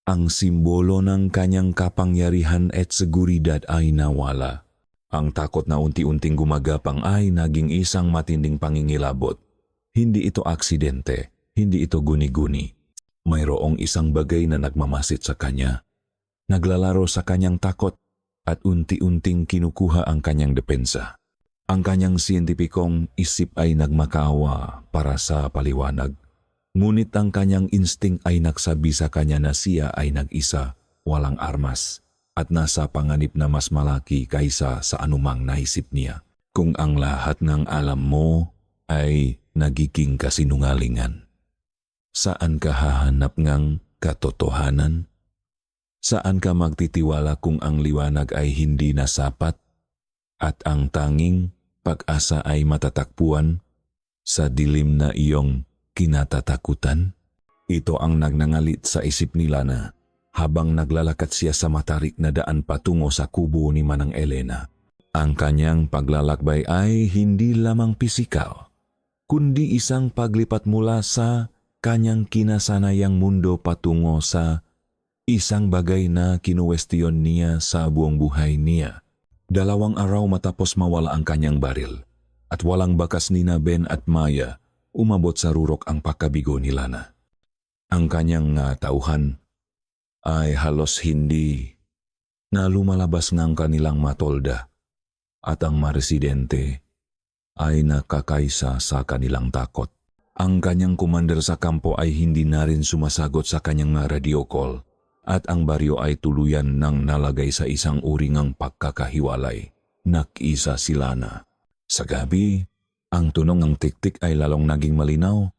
ang simbolo ng kanyang kapangyarihan at seguridad ay nawala. Ang takot na unti-unting gumagapang ay naging isang matinding pangingilabot. Hindi ito aksidente, hindi ito guni-guni. Mayroong isang bagay na nagmamasid sa kanya. Naglalaro sa kanyang takot at unti-unting kinukuha ang kanyang depensa. Ang kanyang siyentipikong isip ay nagmakaawa para sa paliwanag. Ngunit ang kanyang instinct ay nagsabi sa kanya na siya ay nag-isa, walang armas, at nasa panganib na mas malaki kaysa sa anumang naisip niya. Kung ang lahat ng alam mo ay nagiging kasinungalingan. Saan ka hahanap ng katotohanan? Saan ka magtitiwala kung ang liwanag ay hindi na sapat at ang tanging pag-asa ay matatakpuan sa dilim na iyong kinatatakutan? Ito ang nagnangalit sa isip ni Lana habang naglalakad siya sa matarik na daan patungo sa kubo ni Manang Elena. Ang kanyang paglalakbay ay hindi lamang pisikal, kundi isang paglipat mula sa kanyang kinasanayang mundo patungo sa isang bagay na kinuwestiyon niya sa buong buhay niya. 2 araw matapos mawala ang kanyang baril at walang bakas ni Ben at Maya, umabot sa rurok ang pagkabigo ni Lana. Ang kanyang nga tauhan ay halos hindi na lumalabas ng kanilang matolda at ang mga residente ay nakakaisa sa kanilang takot. Ang kanyang commander sa kampo ay hindi na rin sumasagot sa kanyang radio call at ang baryo ay tuluyan nang nalagay sa isang uri ng pagkakahiwalay. Nag-isa sila na. Sa gabi, ang tunog ng tiktik ay lalong naging malinaw,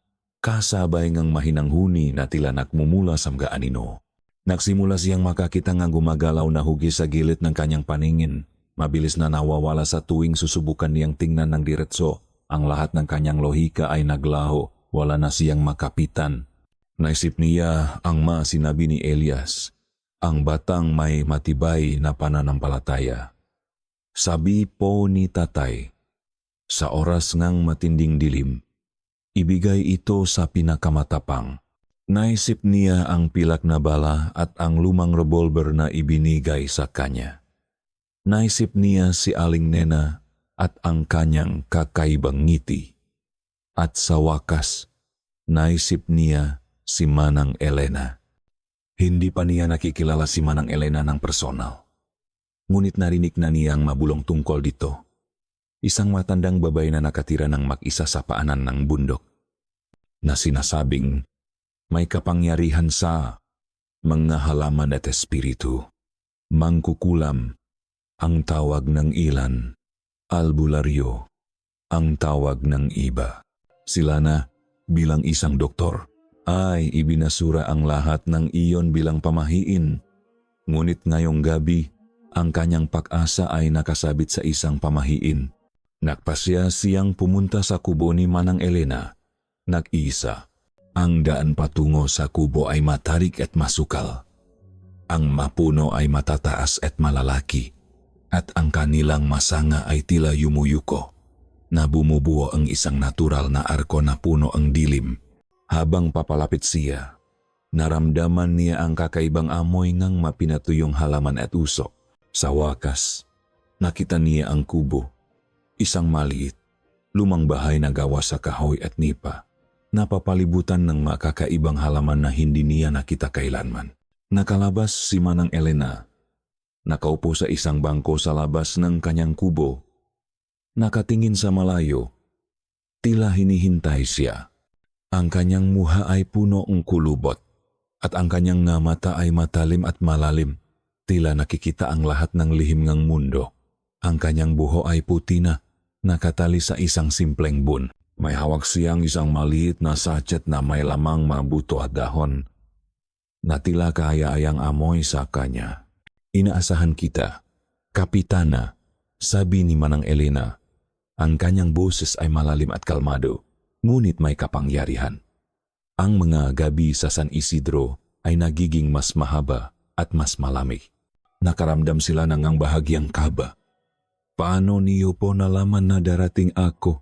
kasabay ngang mahinanghuni na tila nakmumula sa mga anino. Nagsimula siyang makakita ng gumagalaw na hugis sa gilid ng kanyang paningin. Mabilis na nawawala sa tuwing susubukan niyang tingnan ng diretso. Ang lahat ng kanyang lohika ay naglaho, wala na siyang makapitan. Naisip niya ang sinabi ni Elias, ang batang may matibay na pananampalataya. Sabi po ni tatay, sa oras ng matinding dilim, ibigay ito sa pinakamatapang. Naisip niya ang pilak na bala at ang lumang revolver na ibinigay sa kanya. Naisip niya si Aling Nena at ang kanyang kakaibang ngiti. At sa wakas, naisip niya si Manang Elena. Hindi pa niya nakikilala si Manang Elena ng personal. Ngunit narinig na niya ang mabulong tungkol dito. Isang matandang babae na nakatira ng mag-isa sa paanan ng bundok, na sinasabing may kapangyarihan sa mga halaman at espiritu. Mangkukulam ang tawag ng ilan, albularyo ang tawag ng iba. Sila na bilang isang doktor ay ibinasura ang lahat ng iyon bilang pamahiin. Ngunit ngayong gabi, ang kanyang pag-asa ay nakasabit sa isang pamahiin. Nagpasya siyang pumunta sa kubo ni Manang Elena. Nag-isa. Ang daan patungo sa kubo ay matarik at masukal. Ang mapuno ay matataas at malalaki. At ang kanilang masanga ay tila yumuyuko. Na bumubuo ang isang natural na arko na puno ang dilim. Habang papalapit siya, naramdaman niya ang kakaibang amoy ng mapinatuyong halaman at usok. Sa wakas, nakita niya ang kubo. Isang maliit, lumang bahay na gawa sa kahoy at nipa. Napapalibutan ng makakaibang halaman na hindi niya nakita kailanman. Nakalabas si Manang Elena. Nakaupo sa isang bangko sa labas ng kanyang kubo. Nakatingin sa malayo. Tila hinihintay siya. Ang kanyang muha ay puno ng kulubot. At ang kanyang nga mata ay matalim at malalim. Tila nakikita ang lahat ng lihim ng mundo. Ang kanyang buho ay puti na, nakatali sa isang simpleng bun. May hawak siyang isang maliit na sachet na may lamang mga buto at dahon na tila kaaya-ayang amoy sa kanya. Inaasahan kita, Kapitana, sabi ni Manang Elena. Ang kanyang boses ay malalim at kalmado, ngunit may kapangyarihan. Ang mga gabi sa San Isidro ay nagiging mas mahaba at mas malamig. Nakaramdam sila ng ang bahagyang kaba. Paano niyo po nalaman na darating ako?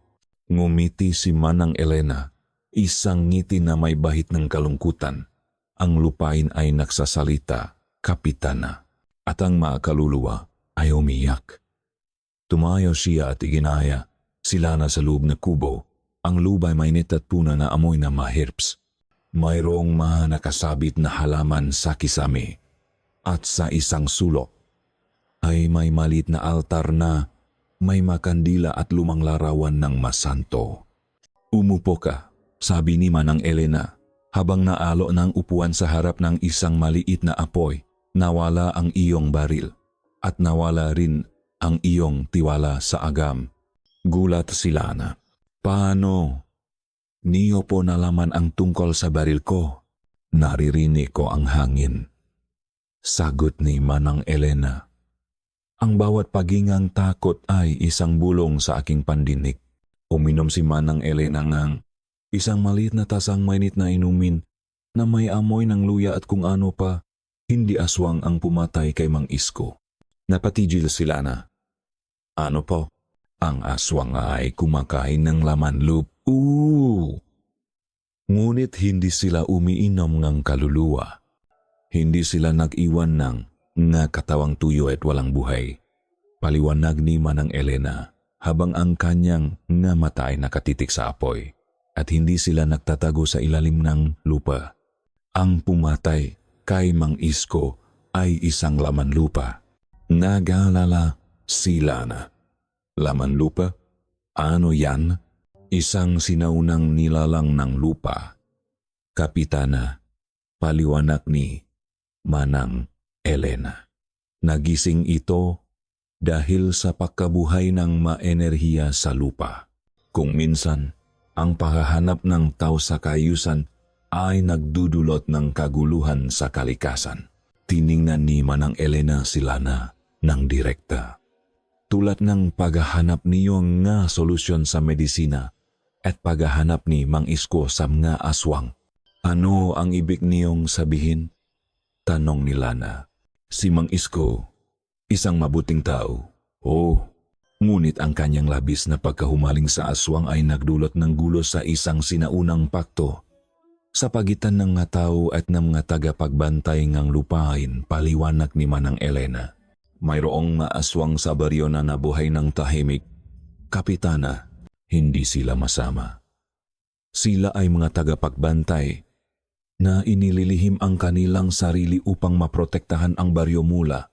Ngumiti si Manang Elena, isang ngiti na may bahid ng kalungkutan. Ang lupain ay nagsasalita, Kapitana, at ang mga kaluluwa ay umiyak. Tumayo siya at iginaya, sila na sa loob na kubo. Ang lubay mainit at puna na amoy na mahirbs. Mayroong mga nakasabit na halaman sa kisame. At sa isang sulok ay may maliit na altar na may makandila at lumang larawan ng masanto. Umupo ka, sabi ni Manang Elena, habang naalo ng upuan sa harap ng isang maliit na apoy. Nawala ang iyong baril at nawala rin ang iyong tiwala sa agam. Gulat si Lana. Paano? Niyo po nalaman ang tungkol sa baril ko. Naririnig ko ang hangin. Sagot ni Manang Elena. Ang bawat pagingang takot ay isang bulong sa aking pandinig. Uminom si Manang Elena ng isang maliit na tasang mainit na inumin na may amoy ng luya at kung ano pa. Hindi aswang ang pumatay kay Mang Isko. Napatigil sila na. Ano po? Ang aswang ay kumakain ng laman loob. Ngunit hindi sila umiinom ng kaluluwa. Hindi sila nag-iwan ng nga katawang tuyo at walang buhay. Paliwanag ni Manang Elena habang ang kanyang nga mata ay nakatitik sa apoy at hindi sila nagtatago sa ilalim ng lupa. Ang pumatay kay Mang Isko ay isang laman lupa. Nag-aalala si Lana. Laman lupa? Ano yan? Isang sinaunang nilalang ng lupa. Kapitana, paliwanag ni Manang Elena. Nagising ito dahil sa pagkabuhay ng maenerhiya sa lupa. Kung minsan, ang paghahanap ng tao sa kaayusan ay nagdudulot ng kaguluhan sa kalikasan. Tiningnan ni Manang Elena si Lana ng direkta. Tulad ng paghahanap niyo nga solusyon sa medisina at paghahanap ni Mang Isko sa mga aswang. Ano ang ibig niyong sabihin? Tanong ni Lana. Si Mang Isko, isang mabuting tao. Oh, ngunit ang kanyang labis na pagkahumaling sa aswang ay nagdulot ng gulo sa isang sinaunang pakto sa pagitan ng mga tao at ng mga tagapagbantay ng lupain. Paliwanag ni Manang Elena. Mayroong mga aswang sa baryo na nabuhay ng tahimik. Kapitana, hindi sila masama. Sila ay mga tagapagbantay na inililihim ang kanilang sarili upang maprotektahan ang baryo mula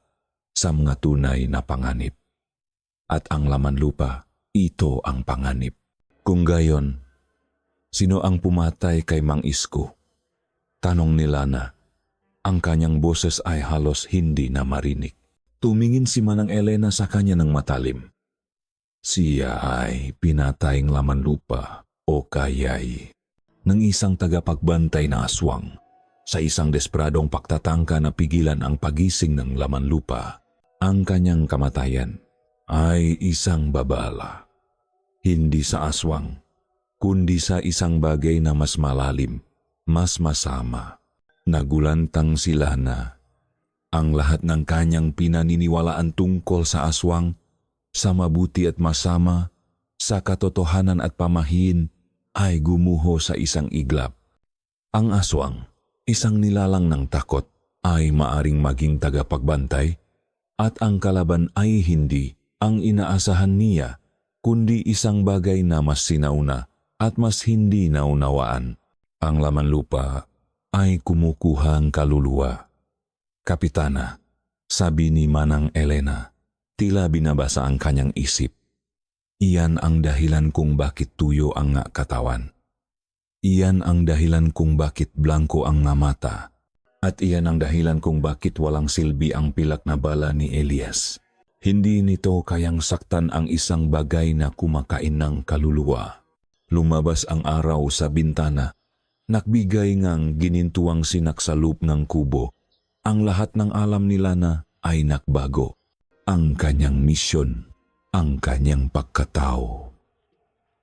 sa mga tunay na panganib. At ang laman lupa, ito ang panganib. Kung gayon, sino ang pumatay kay Mang Isko? Tanong ni Lana. Ang kanyang boses ay halos hindi na marinig. Tumingin si Manang Elena sa kanya ng matalim. Siya ay pinatayang laman lupa o kayay ng isang tagapagbantay na aswang sa isang desperadong pagtatangka na pigilan ang pagising ng laman lupa. Ang kanyang kamatayan ay isang babala. Hindi sa aswang, kundi sa isang bagay na mas malalim, mas masama. Nagulantang si Lana. Ang lahat ng kanyang pinaniniwalaan tungkol sa aswang, sa mabuti at masama, sa katotohanan at pamahiin, ay gumuho sa isang iglap. Ang aswang, isang nilalang ng takot, ay maaring maging tagapagbantay, at ang kalaban ay hindi ang inaasahan niya, kundi isang bagay na mas sinauna at mas hindi naunawaan. Ang laman lupa ay kumukuha ang kaluluwa. Kapitana, sabi ni Manang Elena, tila binabasa ang kanyang isip. Iyan ang dahilan kung bakit tuyo ang nga katawan. Iyan ang dahilan kung bakit blanko ang nga mata. At iyan ang dahilan kung bakit walang silbi ang pilak na bala ni Elias. Hindi nito kayang saktan ang isang bagay na kumakain ng kaluluwa. Lumabas ang araw sa bintana. Nagbigay ngang ginintuang sinaksalup ng kubo. Ang lahat ng alam nila na ay nakbago. Ang kanyang misyon, ang kanyang pagkatao.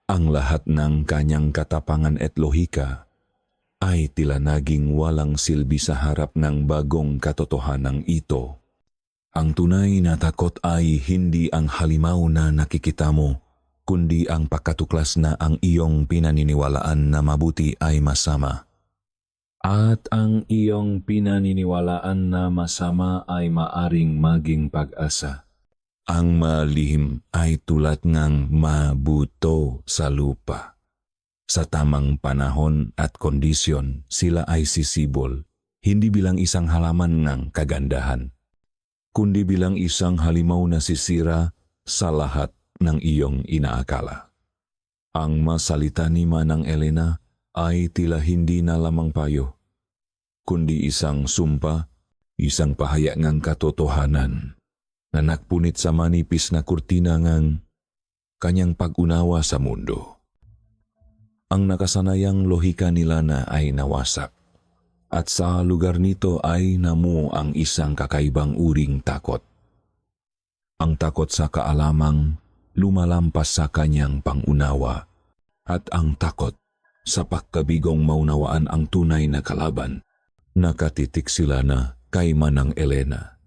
Ang lahat ng kanyang katapangan at lohika ay tila naging walang silbi sa harap ng bagong katotohanang ito. Ang tunay na takot ay hindi ang halimaw na nakikita mo, kundi ang pagkatuklas na ang iyong pinaniniwalaan na mabuti ay masama. At ang iyong pinaniniwalaan na masama ay maaring maging pag-asa. Ang malihim ay tulad ng mabuto sa lupa. Sa tamang panahon at kondisyon, sila ay sisibol, hindi bilang isang halaman ng kagandahan, kundi bilang isang halimaw na sisira sa lahat ng iyong inaakala. Ang masalita ni Manang Elena ay tila hindi na lamang payo, kundi isang sumpa, isang pahayag ng katotohanan na nagpunit sa manipis na kurtina ng kanyang pag-unawa sa mundo. Ang nakasanayang lohika nila na ay nawasak, at sa lugar nito ay namuo ang isang kakaibang uring takot. Ang takot sa kaalamang lumalampas sa kanyang pangunawa, at ang takot sa pagkabigong maunawaan ang tunay na kalaban. Nakatitik sila na kay Manang Elena.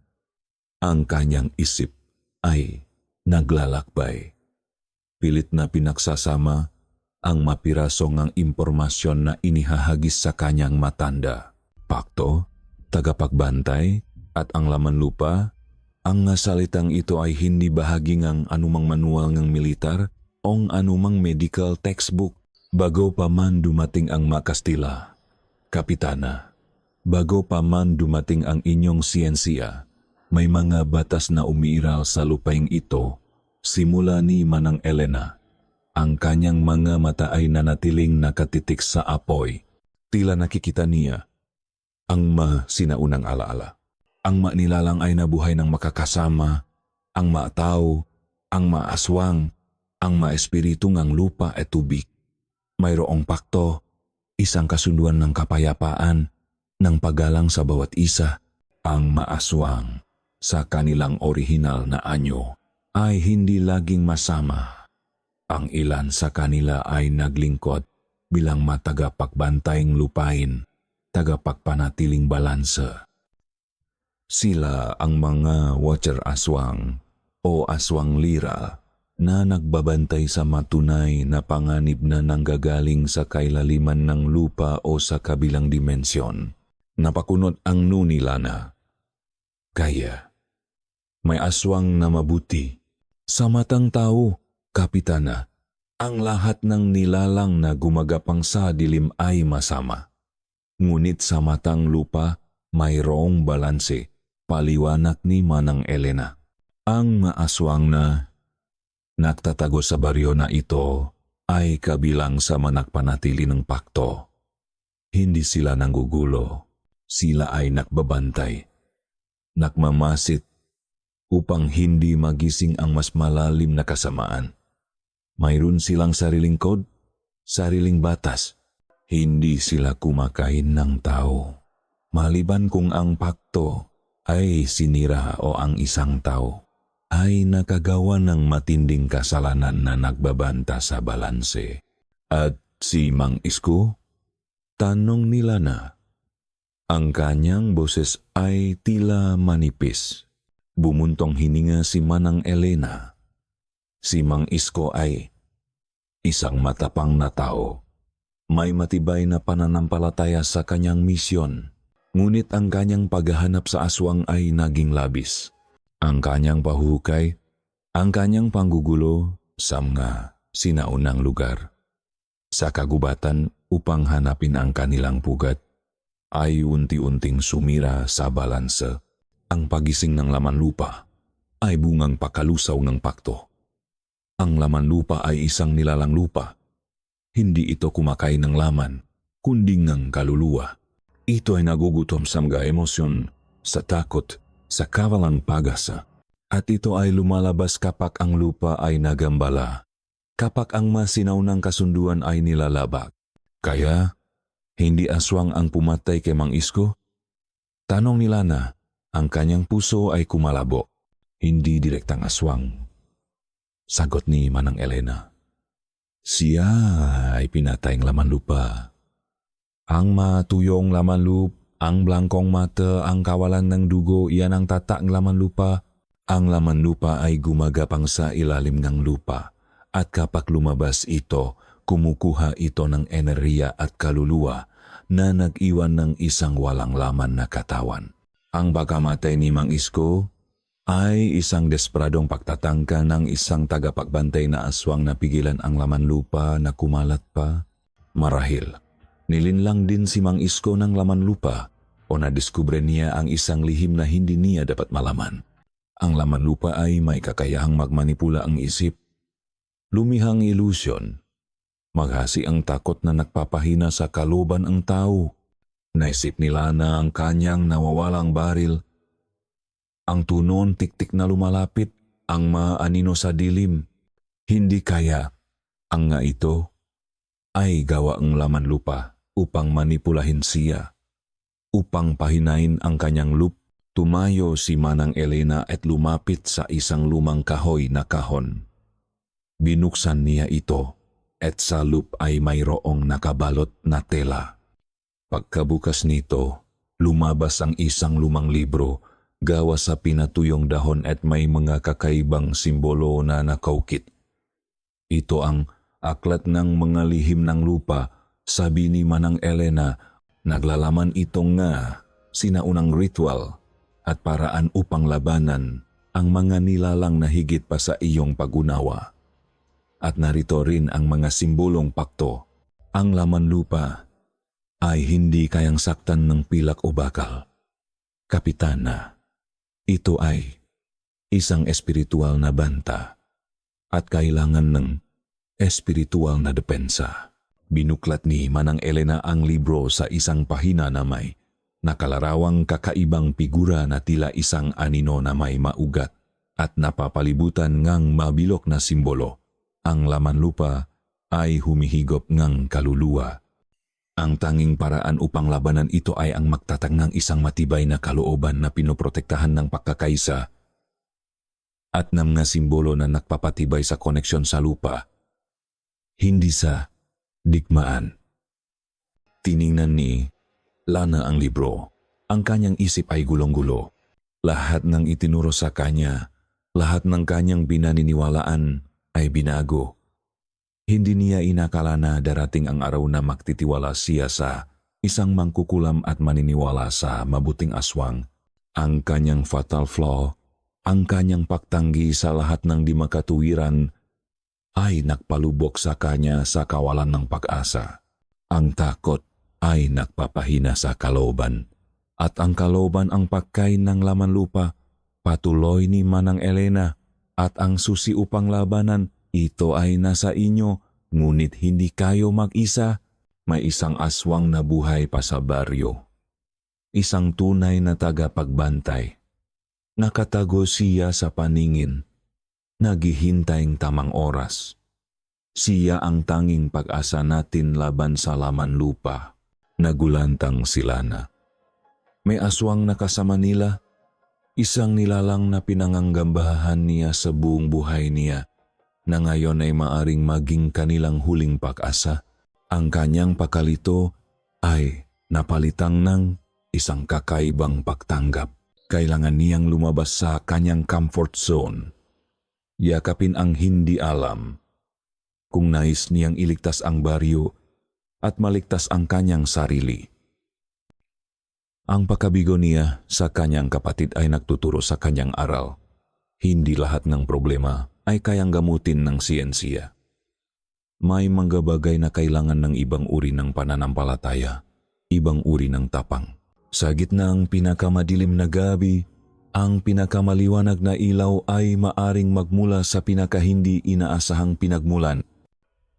Ang kanyang isip ay naglalakbay. Pilit na pinagsasama ang mapirasong ang impormasyon na inihahagis sa kanyang matanda. Pakto, tagapagbantay, at ang laman lupa. Ang salitang ito ay hindi bahagi ng anumang manual ng militar o anumang medical textbook bago pa man dumating ang Makastila. Kapitana, Bago pa man dumating ang inyong siyensiya, may mga batas na umiiral sa lupaing ito simula ni Manang Elena. Ang kanyang mga mata ay nanatiling nakatitik sa apoy. Tila nakikita niya ang sinaunang alaala. Ang nilalang ay nabuhay ng makakasama, ang maatao, ang maaswang, ang maespiritu ng lupa at tubig. Mayroong pakto, isang kasunduan ng kapayapaan, ng paggalang sa bawat isa. Ang maaswang sa kanilang orihinal na anyo ay hindi laging masama. Ang ilan sa kanila ay naglingkod bilang matagapagbantayng lupain, tagapagpanatiling balanse. Sila ang mga watcher aswang o aswang lira na nagbabantay sa matunay na panganib na nanggagaling sa kailaliman ng lupa o sa kabilang dimensyon. Napakunot ang nunilana. Kaya, may aswang na mabuti. Sa matang tao, kapitana, ang lahat ng nilalang na gumagapang sa dilim ay masama. Ngunit sa matang lupa, mayroong balanse, paliwanag ni Manang Elena. Ang maaswang na nagtatago sa baryo na ito ay kabilang sa managpanatili ng pakto. Hindi sila nanggugulo. Sila ay nakbabantay, nakmamasit upang hindi magising ang mas malalim na kasamaan. Mayroon silang sariling code, sariling batas. Hindi sila kumakain ng tao. Maliban kung ang pakto ay sinira o ang isang tao ay nakagawa ng matinding kasalanan na nagbabanta sa balanse. At si Mang Isko? Tanong nila na. Ang kanyang boses ay tila manipis. Bumuntong hininga si Manang Elena. Si Mang Isko ay isang matapang na tao. May matibay na pananampalataya sa kanyang misyon. Ngunit ang kanyang paghahanap sa aswang ay naging labis. Ang kanyang pahukay, ang kanyang panggugulo sa mga sinaunang lugar. Sa kagubatan upang hanapin ang kanilang pugat, ay unti-unting sumira sa balanse. Ang pagising ng laman lupa ay bungang pakalusaw ng pakto. Ang laman lupa ay isang nilalang lupa. Hindi ito kumakain ng laman, kundi ng kaluluwa. Ito ay nagugutom sa mga emosyon, sa takot, sa kawalang pag-asa. At ito ay lumalabas kapag ang lupa ay nagambala, kapag ang masinaunang kasunduan ay nilalabag. Kaya, hindi aswang ang pumatay kay Mang Isko? Tanong nila na, ang kanyang puso ay kumalabo. Hindi direktang aswang. Sagot ni Manang Elena. Siya ay pinatay ng laman lupa. Ang matuyong laman lupa, ang blangkong mata, ang kawalan ng dugo, iyan ang tatak ng laman lupa. Ang laman lupa ay gumagapang sa ilalim ng lupa. At kapag lumabas ito, kumukuha ito ng enerhiya at kaluluwa na nag-iwan ng isang walang laman na katawan. Ang pagkamatay ni Mang Isko ay isang desperadong pagtatangka ng isang tagapagbantay na aswang na pigilan ang laman lupa na kumalat pa. Marahil, nilinlang din si Mang Isko ng laman lupa o nadiskubre niya ang isang lihim na hindi niya dapat malaman. Ang laman lupa ay may kakayahang magmanipula ang isip, lumihang ilusyon, maghasi ang takot na nagpapahina sa kalooban ang tao. Naisip nila na ang kanyang nawawalang baril, ang tunon tiktik na lumalapit, ang maanino sa dilim. Hindi kaya ang nga ito ay gawa ang laman lupa upang manipulahin siya, upang pahinain ang kanyang loop. Tumayo si Manang Elena at lumapit sa isang lumang kahoy na kahon. Binuksan niya ito at sa loop ay mayroong nakabalot na tela. Pagkabukas nito, lumabas ang isang lumang libro gawa sa pinatuyong dahon at may mga kakaibang simbolo na nakaukit. Ito ang aklat ng mga lihim ng lupa, sabi ni Manang Elena. Naglalaman ito nga sinaunang ritual at paraan upang labanan ang mga nilalang na higit pa sa iyong pag-unawa. At narito rin ang mga simbolong pakto. Ang laman lupa ay hindi kayang saktan ng pilak o bakal. Kapitana, ito ay isang espiritual na banta at kailangan ng espiritual na depensa. Binuklat ni Manang Elena ang libro sa isang pahina na may nakalarawang kakaibang figura na tila isang anino na may maugat at napapalibutan ngang mabilok na simbolo. Ang laman lupa ay humihigop ngang kaluluwa. Ang tanging paraan upang labanan ito ay ang magtatangang isang matibay na kalooban na pinoprotektahan ng pagkakaisa at ng mga simbolo na nagpapatibay sa koneksyon sa lupa, hindi sa digmaan. Tiningnan ni Lana ang libro. Ang kanyang isip ay gulong-gulo. Lahat ng itinuro sa kanya, lahat ng kanyang binaniniwalaan ay binago. Hindi niya inakala na darating ang araw na magtitiwala siya sa isang mangkukulam at maniniwala sa mabuting aswang. Ang kanyang fatal flaw, ang kanyang pagtanggi sa lahat ng di makatuwiran ay nagpalubok sa kanya sa kawalan ng pag-asa. Ang takot ay nagpapahina sa kalooban at ang kalooban ang pagkain ng laman lupa. Patuloy ni Manang Elena at ang susi upang labanan ito ay nasa inyo, ngunit hindi kayo mag-isa. May isang aswang na buhay pa sa baryo. Isang tunay na tagapagbantay. Nakatago siya sa paningin, naghihintayng tamang oras. Siya ang tanging pag-asa natin laban sa laman lupa. Nagulantang si Lana. May aswang na kasama nila, isang nilalang na pinanganggambahan niya sa buong buhay niya, na ngayon ay maaring maging kanilang huling pag-asa. Ang kanyang pakalito ay napalitang ng isang kakaibang pagtanggap. Kailangan niyang lumabas sa kanyang comfort zone. Yakapin ang hindi alam. Kung nais niyang iligtas ang baryo at maligtas ang kanyang sarili. Ang pagkabigo niya sa kanyang kapatid ay nagtuturo sa kanyang aral. Hindi lahat ng problema ay kayang gamutin ng siyensiya. May mga bagay na kailangan ng ibang uri ng pananampalataya, ibang uri ng tapang. Sa gitna ng pinakamadilim na gabi, ang pinakamaliwanag na ilaw ay maaring magmula sa pinakahindi inaasahang pinagmulan.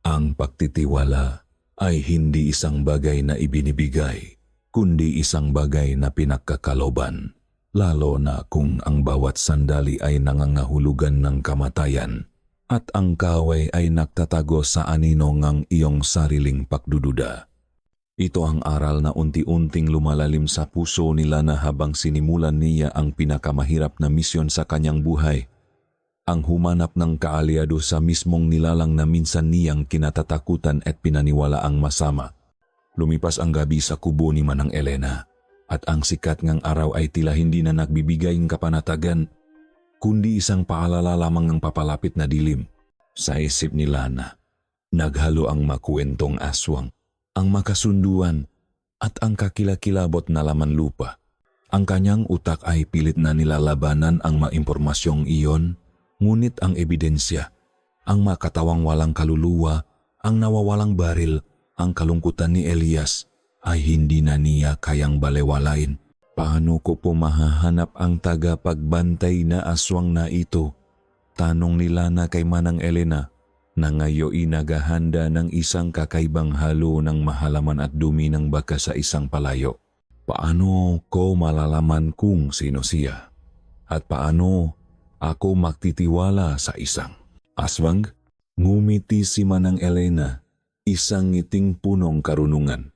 Ang pagtitiwala ay hindi isang bagay na ibinibigay, kundi isang bagay na pinagkakaloban, lalo na kung ang bawat sandali ay nangangahulugan ng kamatayan at ang kaway ay nagtatago sa anino ng iyong sariling pagdududa. Ito ang aral na unti-unting lumalalim sa puso ni Lana habang sinimulan niya ang pinakamahirap na misyon sa kanyang buhay, ang humanap ng kaalyado sa mismong nilalang na minsan niyang kinatatakutan at pinaniwalaang masama. Lumipas ang gabi sa kubo ni Manang Elena at ang sikat ngang araw ay tila hindi na nagbibigay ng kapanatagan, kundi isang paalala lamang ng papalapit na dilim. Sa isip ni Lana, naghalo ang makuwentong aswang, ang makasunduan at ang kakilakilabot na laman lupa. Ang kanyang utak ay pilit na nilalabanan ang maimpormasyong iyon, ngunit ang ebidensya, ang makatawang walang kaluluwa, ang nawawalang baril, ang kalungkutan ni Elias ay hindi na niya kayang balewalain. Paano ko po mahahanap ang tagapagbantay na aswang na ito? Tanong ni Lana kay Manang Elena na ngayoy naghahanda ng isang kakaibang halo ng mahalaman at dumi ng baka sa isang palayo. Paano ko malalaman kung sino siya? At paano ako magtitiwala sa isang aswang? Ngumiti si Manang Elena, isang ngiting punong karunungan.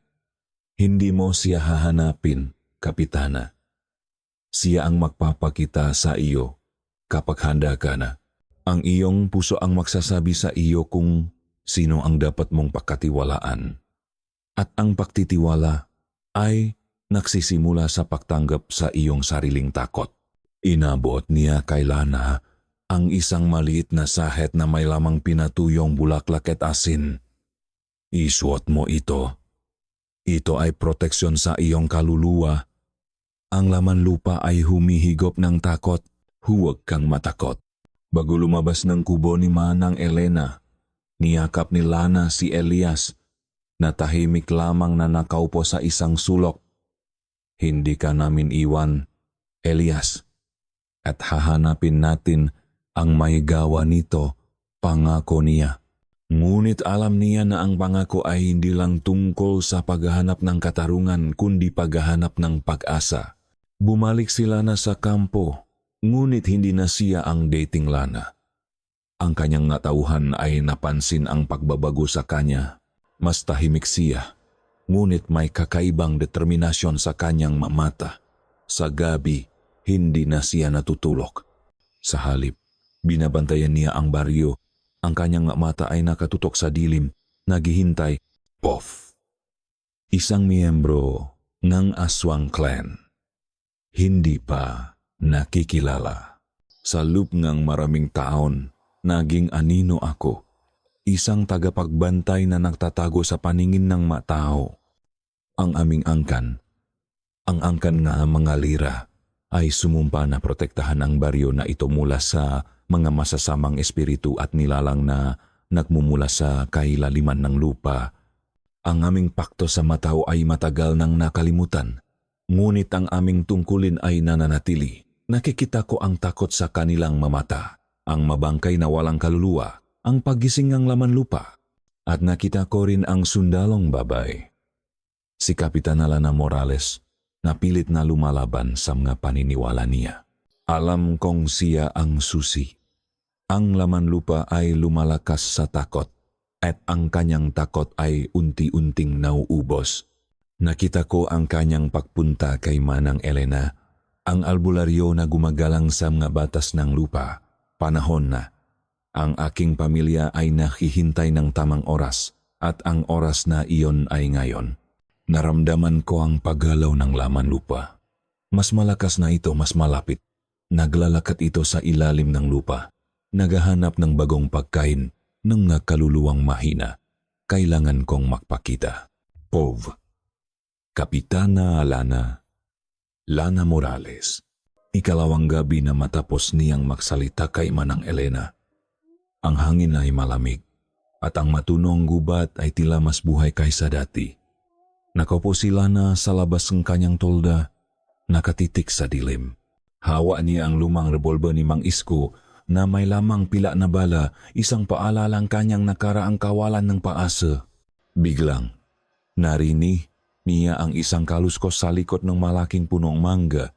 Hindi mo siya hahanapin, Kapitana. Siya ang magpapakita sa iyo kapag handa ka na. Ang iyong puso ang magsasabi sa iyo kung sino ang dapat mong pagkatiwalaan. At ang pagtitiwala ay nagsisimula sa pagtanggap sa iyong sariling takot. Inabot niya kay Lana ang isang maliit na sahet na may lamang pinatuyong bulaklak at asin. Isuot mo ito. Ito ay proteksyon sa iyong kaluluwa. Ang laman lupa ay humihigop ng takot. Huwag kang matakot. Bago lumabas ng kubo ni Manang Elena, niyakap ni Lana si Elias na tahimik lamang na nakaupo sa isang sulok. Hindi ka namin iwan, Elias, at hahanapin natin ang may gawa nito, pangako niya. Ngunit alam niya na ang pangako ay hindi lang tungkol sa paghahanap ng katarungan kundi paghahanap ng pag-asa. Bumalik sila na sa kampo, ngunit hindi na siya ang dating Lana. Ang kanyang natauhan ay napansin ang pagbabago sa kanya. Mas tahimik siya, ngunit may kakaibang determinasyon sa kanyang mata. Sa gabi, hindi na siya natutulog. Sa halip, binabantayan niya ang baryo. Ang kanyang mata ay nakatutok sa dilim, naghihintay. Pof! Isang miyembro ng Aswang Clan. Hindi pa nakikilala. Sa loob ng maraming taon, naging anino ako. Isang tagapagbantay na nagtatago sa paningin ng matao. Ang aming angkan, ang angkan nga mga lira, ay sumumpa na protektahan ang baryo na ito mula sa mga masasamang espiritu at nilalang na nagmumula sa kailaliman ng lupa. Ang aming pakto sa matao ay matagal nang nakalimutan, ngunit ang aming tungkulin ay nananatili. Nakikita ko ang takot sa kanilang mamata, ang mabangkay na walang kaluluwa, ang paggising ng laman lupa, at nakita ko rin ang sundalong babae. Si Kapitan Lana Morales, na pilit na lumalaban sa mga paniniwala niya. Alam kong siya ang susi. Ang laman lupa ay lumalakas sa takot, at ang kanyang takot ay unti-unting nauubos. Nakita ko ang kanyang pagpunta kay Manang Elena, ang albularyo na gumagalang sa mga batas ng lupa. Panahon na. Ang aking pamilya ay nakihintay ng tamang oras, at ang oras na iyon ay ngayon. Naramdaman ko ang paggalaw ng laman lupa. Mas malakas na ito, mas malapit. Naglalakat ito sa ilalim ng lupa. Naghahanap ng bagong pagkain ng kaluluwang mahina. Kailangan kong magpakita. Pov. Kapitana Lana Morales. Ikalawang gabi na matapos niyang magsalita kay Manang Elena. Ang hangin ay malamig at ang matunong gubat ay tila mas buhay kaysa dati. Nakaupo si Lana sa labas ng kanyang tolda, nakatitik sa dilim. Hawa niya ang lumang revolver ni Mang Isko na may lamang pila na bala, isang paalalang kanyang nakaraang kawalan ng paasa. Biglang, narinig niya ang isang kaluskos sa likod ng malaking punong mangga,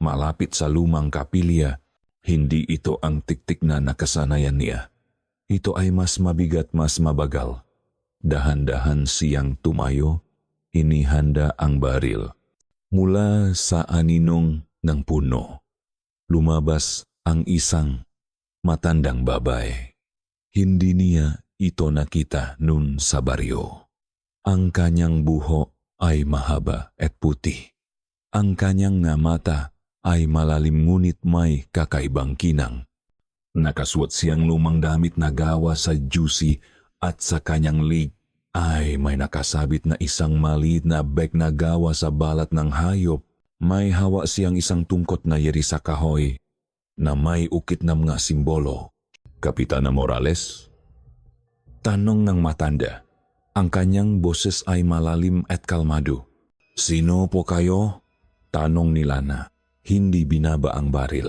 malapit sa lumang kapilya. Hindi ito ang tiktik na nakasanayan niya. Ito ay mas mabigat, mas mabagal. Dahan-dahan siyang tumayo, inihanda ang baril. Mula sa aninong ng puno, lumabas ang isang matandang babae. Hindi niya ito nakita nun sa baryo. Ang kanyang buho ay mahaba at puti. Ang kanyang nga mata ay malalim ngunit may kakaibang kinang. Nakasuot siyang lumang damit na gawa sa juicy at sa kanyang lig ay may nakasabit na isang maliit na bag na gawa sa balat ng hayop. May hawa siyang isang tungkot na yeri sa kahoy na may ukit na mga simbolo. Kapitana Morales? Tanong ng matanda. Ang kanyang boses ay malalim at kalmado. Sino po kayo? Tanong ni Lana. Hindi binaba ang baril.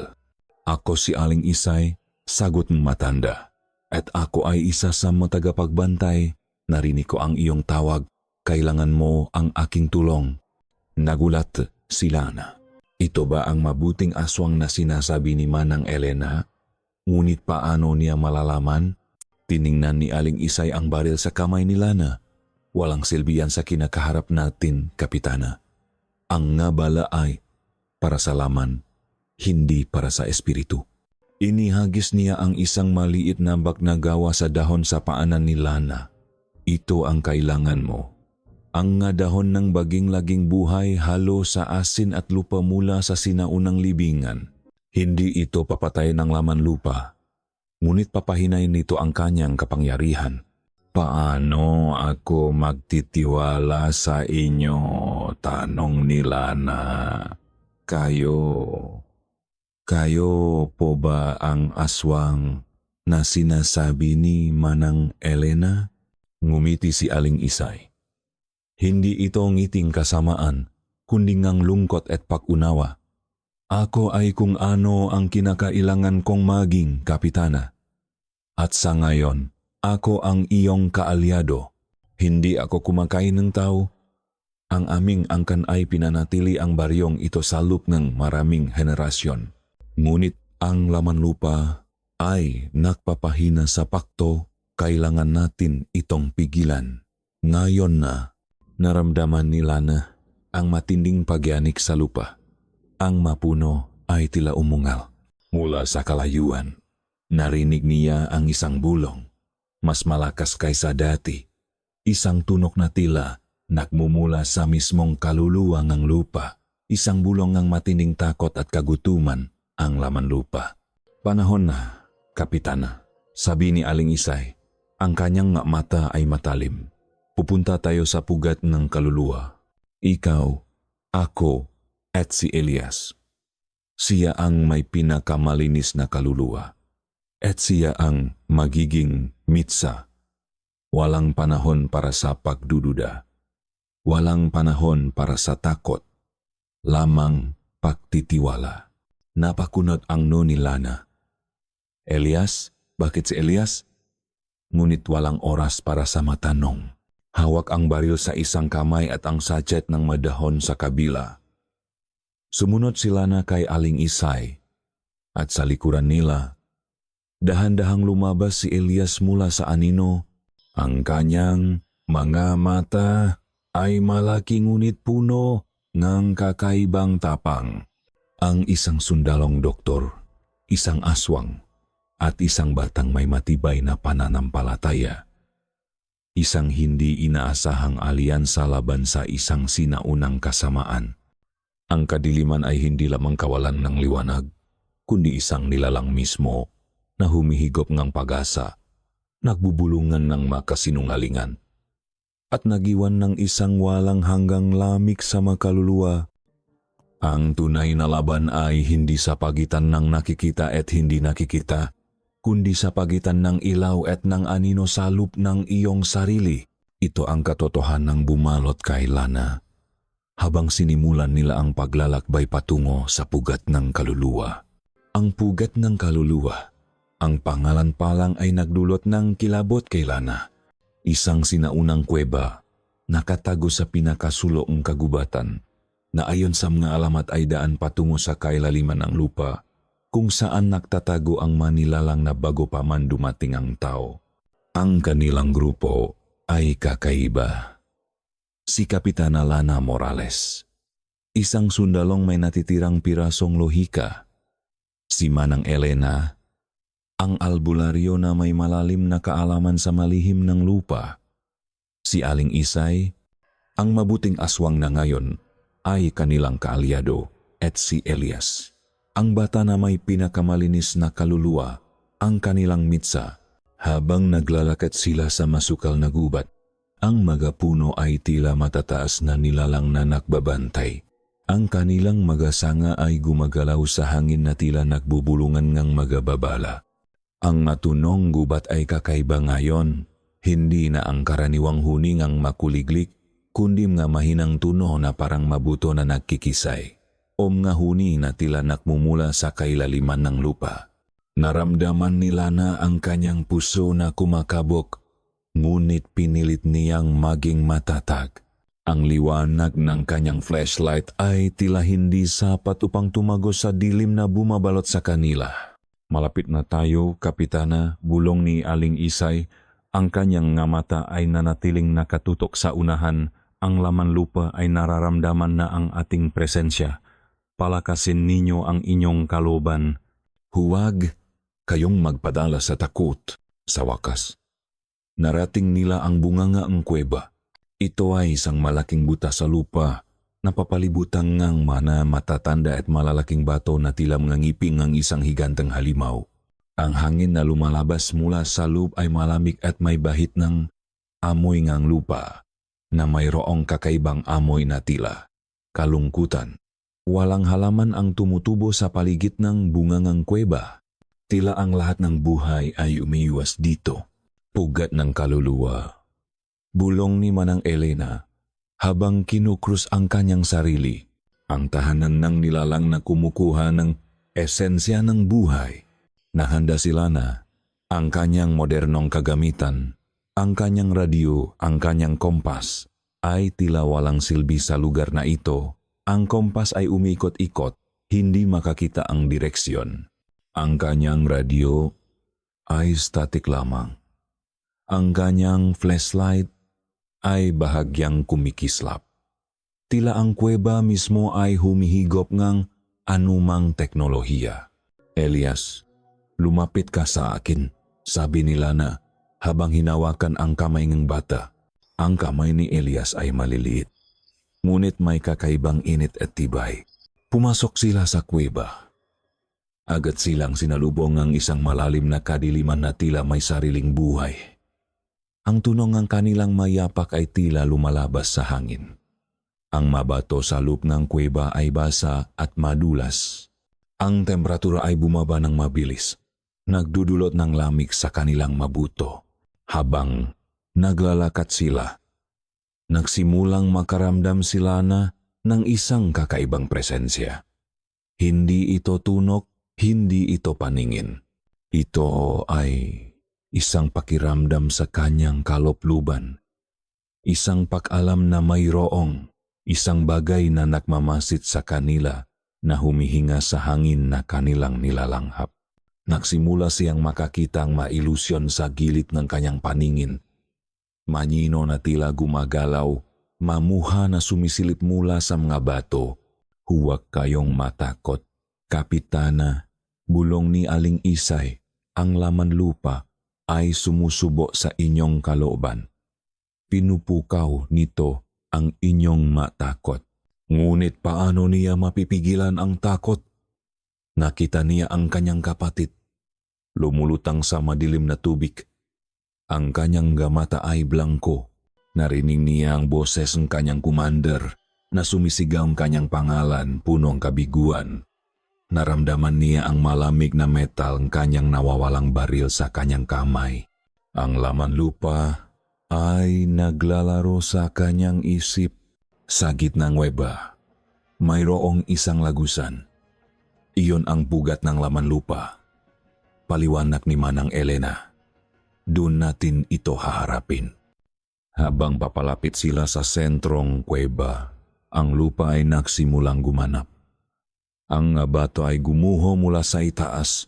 Ako si Aling Isay, sagot ng matanda. At ako ay isa sa mga tagapagbantay. Narinig ko ang iyong tawag. Kailangan mo ang aking tulong. Nagulat si Lana. Ito ba ang mabuting aswang na sinasabi ni Manang Elena? Ngunit paano niya malalaman? Tiningnan ni Aling Isay ang baril sa kamay ni Lana. Walang silbihan sa kinakaharap natin, Kapitana. Ang nga bala ay para sa laman, hindi para sa espiritu. Inihagis niya ang isang maliit na bag na gawa sa dahon sa paanan ni Lana. Ito ang kailangan mo. Ang nga dahon ng baging laging buhay halo sa asin at lupa mula sa sinaunang libingan. Hindi ito papatay ng laman lupa, ngunit papahinay nito ang kanyang kapangyarihan. Paano ako magtitiwala sa inyo? Tanong ni Lana. Kayo po ba ang aswang na sinasabi ni Manang Elena? Ngumiti si Aling Isay. Hindi ito ngiting kasamaan, kundi ngang lungkot at pag-unawa. Ako ay kung ano ang kinakailangan kong maging, Kapitana. At sa ngayon, ako ang iyong kaalyado. Hindi ako kumakain ng tao. Ang aming angkan ay pinanatili ang baryong ito sa loob ng maraming henerasyon. Ngunit ang laman lupa ay nagpapahina sa pakto, kailangan natin itong pigilan. Ngayon na, naramdaman ni Lana ang matinding pagyanik sa lupa. Ang mapuno ay tila umungal. Mula sa kalayuan, narinig niya ang isang bulong, mas malakas kaysa dati. Isang tunok na tila nagmumula sa mismong kaluluwa ng lupa. Isang bulong ng matinding takot at kagutuman ang laman lupa. Panahon na, Kapitana, sabi ni Aling Isay. Ang kanyang mata ay matalim. Pupunta tayo sa pugat ng kaluluwa. Ikaw, ako, at si Elias. Siya ang may pinakamalinis na kaluluwa. At siya ang magiging mitsa. Walang panahon para sa pagdududa. Walang panahon para sa takot. Lamang pagtitiwala. Napakunot ang no ni Lana. Elias? Bakit si Elias? Ngunit walang oras para sa matanong. Hawak ang baril sa isang kamay at ang sachet ng madahon sa kabila. Sumunod sila na kay Aling Isay at sa likuran nila, dahan-dahang lumabas si Elias mula sa anino. Ang kanyang mga mata ay malaki ngunit puno ng kakaibang tapang. Ang isang sundalong doktor, isang aswang, at isang batang may matibay na pananampalataya. Isang hindi inaasahang alyansa laban sa isang sinaunang kasamaan. Ang kadiliman ay hindi lamang kawalan ng liwanag, kundi isang nilalang mismo na humihigop ng pag-asa, nagbubulungan ng makasinungalingan, at nagiwan ng isang walang hanggang lamig sa makaluluwa. Ang tunay na laban ay hindi sa pagitan ng nakikita at hindi nakikita, kundi sa pagitan ng ilaw at ng anino sa loob ng iyong sarili. Ito ang katotohanang bumalot kay Lana habang sinimulan nila ang paglalakbay patungo sa pugat ng kaluluwa. Ang pugat ng kaluluwa, ang pangalan pa lang ay nagdulot ng kilabot kay Lana. Isang sinaunang kuweba, nakatago sa pinakasulong kagubatan, na ayon sa mga alamat ay daan patungo sa kailaliman ng lupa, kung saan nagtatago ang manilalang na bago pa man dumating ang tao. Ang kanilang grupo ay kakaiba. Si Kapitana Lana Morales, isang sundalong may natitirang pirasong lohika. Si Manang Elena, ang albularyo na may malalim na kaalaman sa malihim ng lupa. Si Aling Isay, ang mabuting aswang na ngayon ay kanilang kaalyado, at si Elias, ang bata na may pinakamalinis na kaluluwa, ang kanilang mitsa. Habang naglalakad sila sa masukal na gubat, ang mga puno ay tila matataas na nilalang na nagbabantay. Ang kanilang mga sanga ay gumagalaw sa hangin na tila nagbubulungan ng magababala. Ang matunong gubat ay kakaiba ngayon, hindi na ang karaniwang huning ang makuliglik, kundi nga mahinang tuno na parang mabuto na nagkikisay. O mga huni na tila nakmumula sa kailaliman ng lupa. Naramdaman ni Lana ang kanyang puso na kumakabog, ngunit pinilit niyang maging matatag. Ang liwanag ng kanyang flashlight ay tila hindi sapat upang tumagos sa dilim na bumabalot sa kanila. Malapit na tayo, Kapitana, bulong ni Aling Isay. Ang kanyang nga mata ay nanatiling nakatutok sa unahan. Ang laman lupa ay nararamdaman na ang ating presensya. Palakasin ninyo ang inyong kalooban. Huwag kayong magpadala sa takot. Sa wakas, narating nila ang bungangaang kuweba. Ito ay isang malaking butas sa lupa, napapalibutan ngang mana matatanda at malalaking bato na tila mga ngiping ng isang higanteng halimaw. Ang hangin na lumalabas mula sa loob ay malamig at may bahit ng amoy ngang lupa, na mayroong kakaibang amoy na tila kalungkutan. Walang halaman ang tumutubo sa paligid ng bungangang kuweba. Tila ang lahat ng buhay ay umiiwas dito. Pugat ng kaluluwa. Bulong ni Manang Elena habang kinukrus ang kanyang sarili. Ang tahanan ng nilalang na kumukuha ng esensya ng buhay. Nahanda sila na ang kanyang modernong kagamitan, ang kanyang radyo, ang kanyang kompas, ay tila walang silbi sa lugar na ito. Ang kompas ay umikot-ikot, hindi makakita ang direksyon. Ang kanyang radyo ay static lamang. Ang kanyang flashlight ay bahagyang kumikislap. Tila ang kuweba mismo ay humihigop ng anumang teknolohiya. Elias, lumapit ka sa akin, sabi nila na habang hinawakan ang kamay ng bata. Ang kamay ni Elias ay maliliit, ngunit may kakaibang init at tibay. Pumasok sila sa kuweba. Agad silang sinalubong ng isang malalim na kadiliman na tila may sariling buhay. Ang tunog ng kanilang mayapak ay tila lumalabas sa hangin. Ang mabato sa loob ng kuweba ay basa at madulas. Ang temperatura ay bumaba ng mabilis, nagdudulot ng lamig sa kanilang mabuto. Habang naglalakat sila, nagsimulang makaramdam sila na ng isang kakaibang presensya. Hindi ito tunog, hindi ito paningin. Ito ay isang pakiramdam sa kanyang kalupluban. Isang pag-alam na mayroong isang bagay na nagmamasid sa kanila na humihinga sa hangin na kanilang nilalanghap. Nagsimula siyang makakita ang mailusyon sa gilid ng kanyang paningin. Manyino na tila gumagalaw, mamuha na sumisilip mula sa mga bato. Huwag kayong matakot, Kapitana, bulong ni Aling Isay, ang laman lupa ay sumusubo sa inyong kalooban. Pinupukaw nito ang inyong matakot. Ngunit paano niya mapipigilan ang takot? Nakita niya ang kanyang kapatid, lumulutang sa madilim na tubig. Ang kanyang gamata ay blangko. Narinig niya ang boses ng kanyang commander na sumisigaw ang kanyang pangalan, punong kabiguan. Naramdaman niya ang malamig na metal ng kanyang nawawalang baril sa kanyang kamay. Ang laman lupa ay naglalaro sa kanyang isip. Sa gitnang weba, mayroong isang lagusan. Iyon ang bugat ng laman lupa. Paliwanag ni Manang Elena. Doon natin ito haharapin. Habang papalapit sila sa sentrong kuweba, ang lupa ay nagsimulang gumanap. Ang bato ay gumuho mula sa itaas.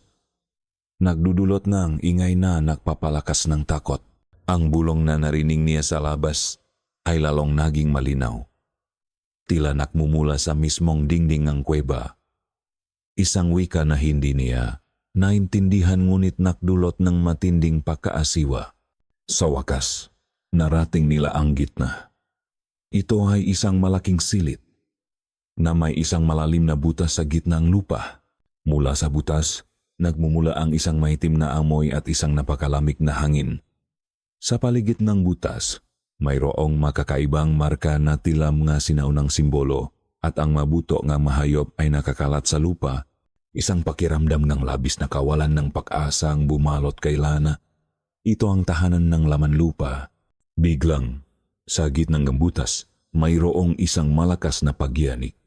Nagdudulot ng ingay na nagpapalakas ng takot. Ang bulong na narinig niya sa labas ay lalong naging malinaw. Tila nakmumula sa mismong dingding ng kuweba. Isang wika na hindi niya naintindihan ngunit nakdulot ng matinding pagkaasiwa. Sa wakas, narating nila ang gitna. Ito ay isang malaking silid na may isang malalim na butas sa gitnang lupa. Mula sa butas, nagmumula ang isang maitim na amoy at isang napakalamig na hangin. Sa paligid ng butas, mayroong makakaibang marka na tila mga sinaunang simbolo at ang mabuto nga mahayop ay nakakalat sa lupa. Isang pakiramdam ng labis na kawalan ng pag-asa ang bumalot kay Lana. Ito ang tahanan ng laman lupa. Biglang, sa gitnang butas, mayroong isang malakas na pagyanig.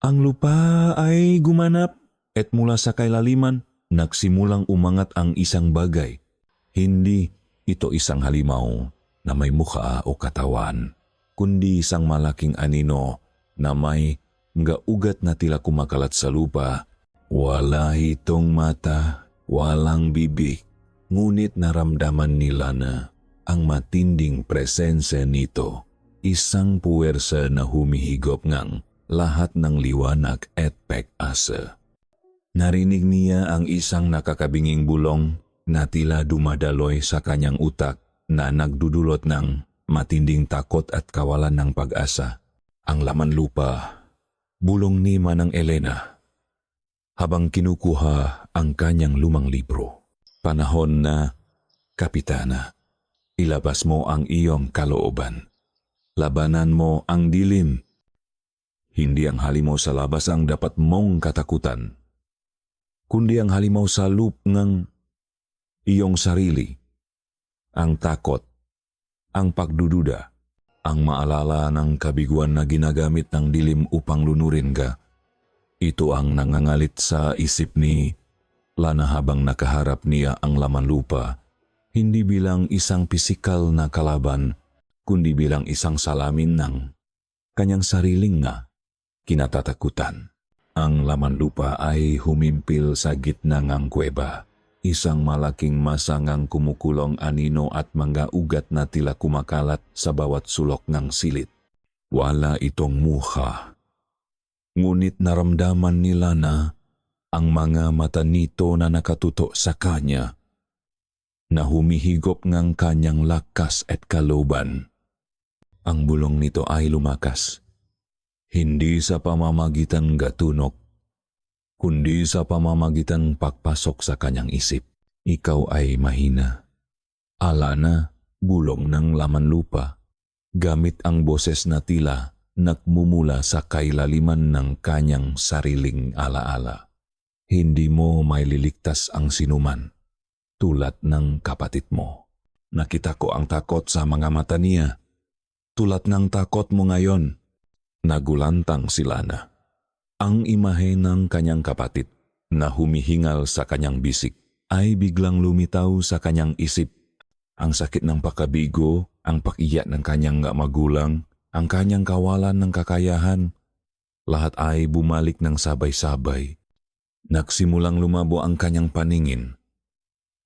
Ang lupa ay gumanap at mula sa kailaliman, nagsimulang umangat ang isang bagay. Hindi ito isang halimaw na may mukha o katawan, kundi isang malaking anino na may gaugat na tila kumakalat sa lupa. Wala itong mata, walang bibig, ngunit naramdaman nila na ang matinding presensya nito, isang puwersa na humihigop ngang lahat ng liwanag at pag-asa. Narinig niya ang isang nakakabinging bulong na tila dumadaloy sa kanyang utak na nagdudulot ng matinding takot at kawalan ng pag-asa. Ang laman lupa, bulong ni Manang Elena, habang kinukuha ang kanyang lumang libro. Panahon na, Kapitana, ilabas mo ang iyong kalooban. Labanan mo ang dilim. Hindi ang halimaw sa labas ang dapat mong katakutan, kundi ang halimaw sa loob ng iyong sarili. Ang takot, ang pagdududa, Ang maalala ng kabiguan na ginagamit ng dilim upang lunurin ka. Ito ang nangangalit sa isip ni Lana habang nakaharap niya ang laman lupa, hindi bilang isang pisikal na kalaban, kundi bilang isang salamin ng kanyang sariling na kinatatakutan. Ang laman lupa ay humimpil sa gitna ng kuweba. Isang malaking masangang kumukulong anino at mga ugat na tila kumakalat sa bawat sulok ng silid. Wala itong mukha. Ngunit naramdaman nila na ang mga mata nito na nakatuto sa kanya, na humihigop ng kanyang lakas at kalooban. Ang bulong nito ay lumakas, hindi sa pamamagitan gatunok, kundi sa pamamagitan pagpasok sa kanyang isip. Ikaw ay mahina. Alana, bulong ng laman lupa, gamit ang boses na tila nagmumula sa kailaliman ng kanyang sariling alaala. Hindi mo maililigtas ang sinuman, tulad ng kapatid mo. Nakita ko ang takot sa mga mata niya, tulad ng takot mo ngayon. Nagulantang si Lana. Ang imahe ng kanyang kapatid na humihingal sa kanyang bisig ay biglang lumitaw sa kanyang isip. Ang sakit ng pagkabigo, ang pag-iyak ng kanyang magulang, ang kanyang kawalan ng kakayahan, lahat ay bumalik ng sabay-sabay. Nagsimulang lumabo ang kanyang paningin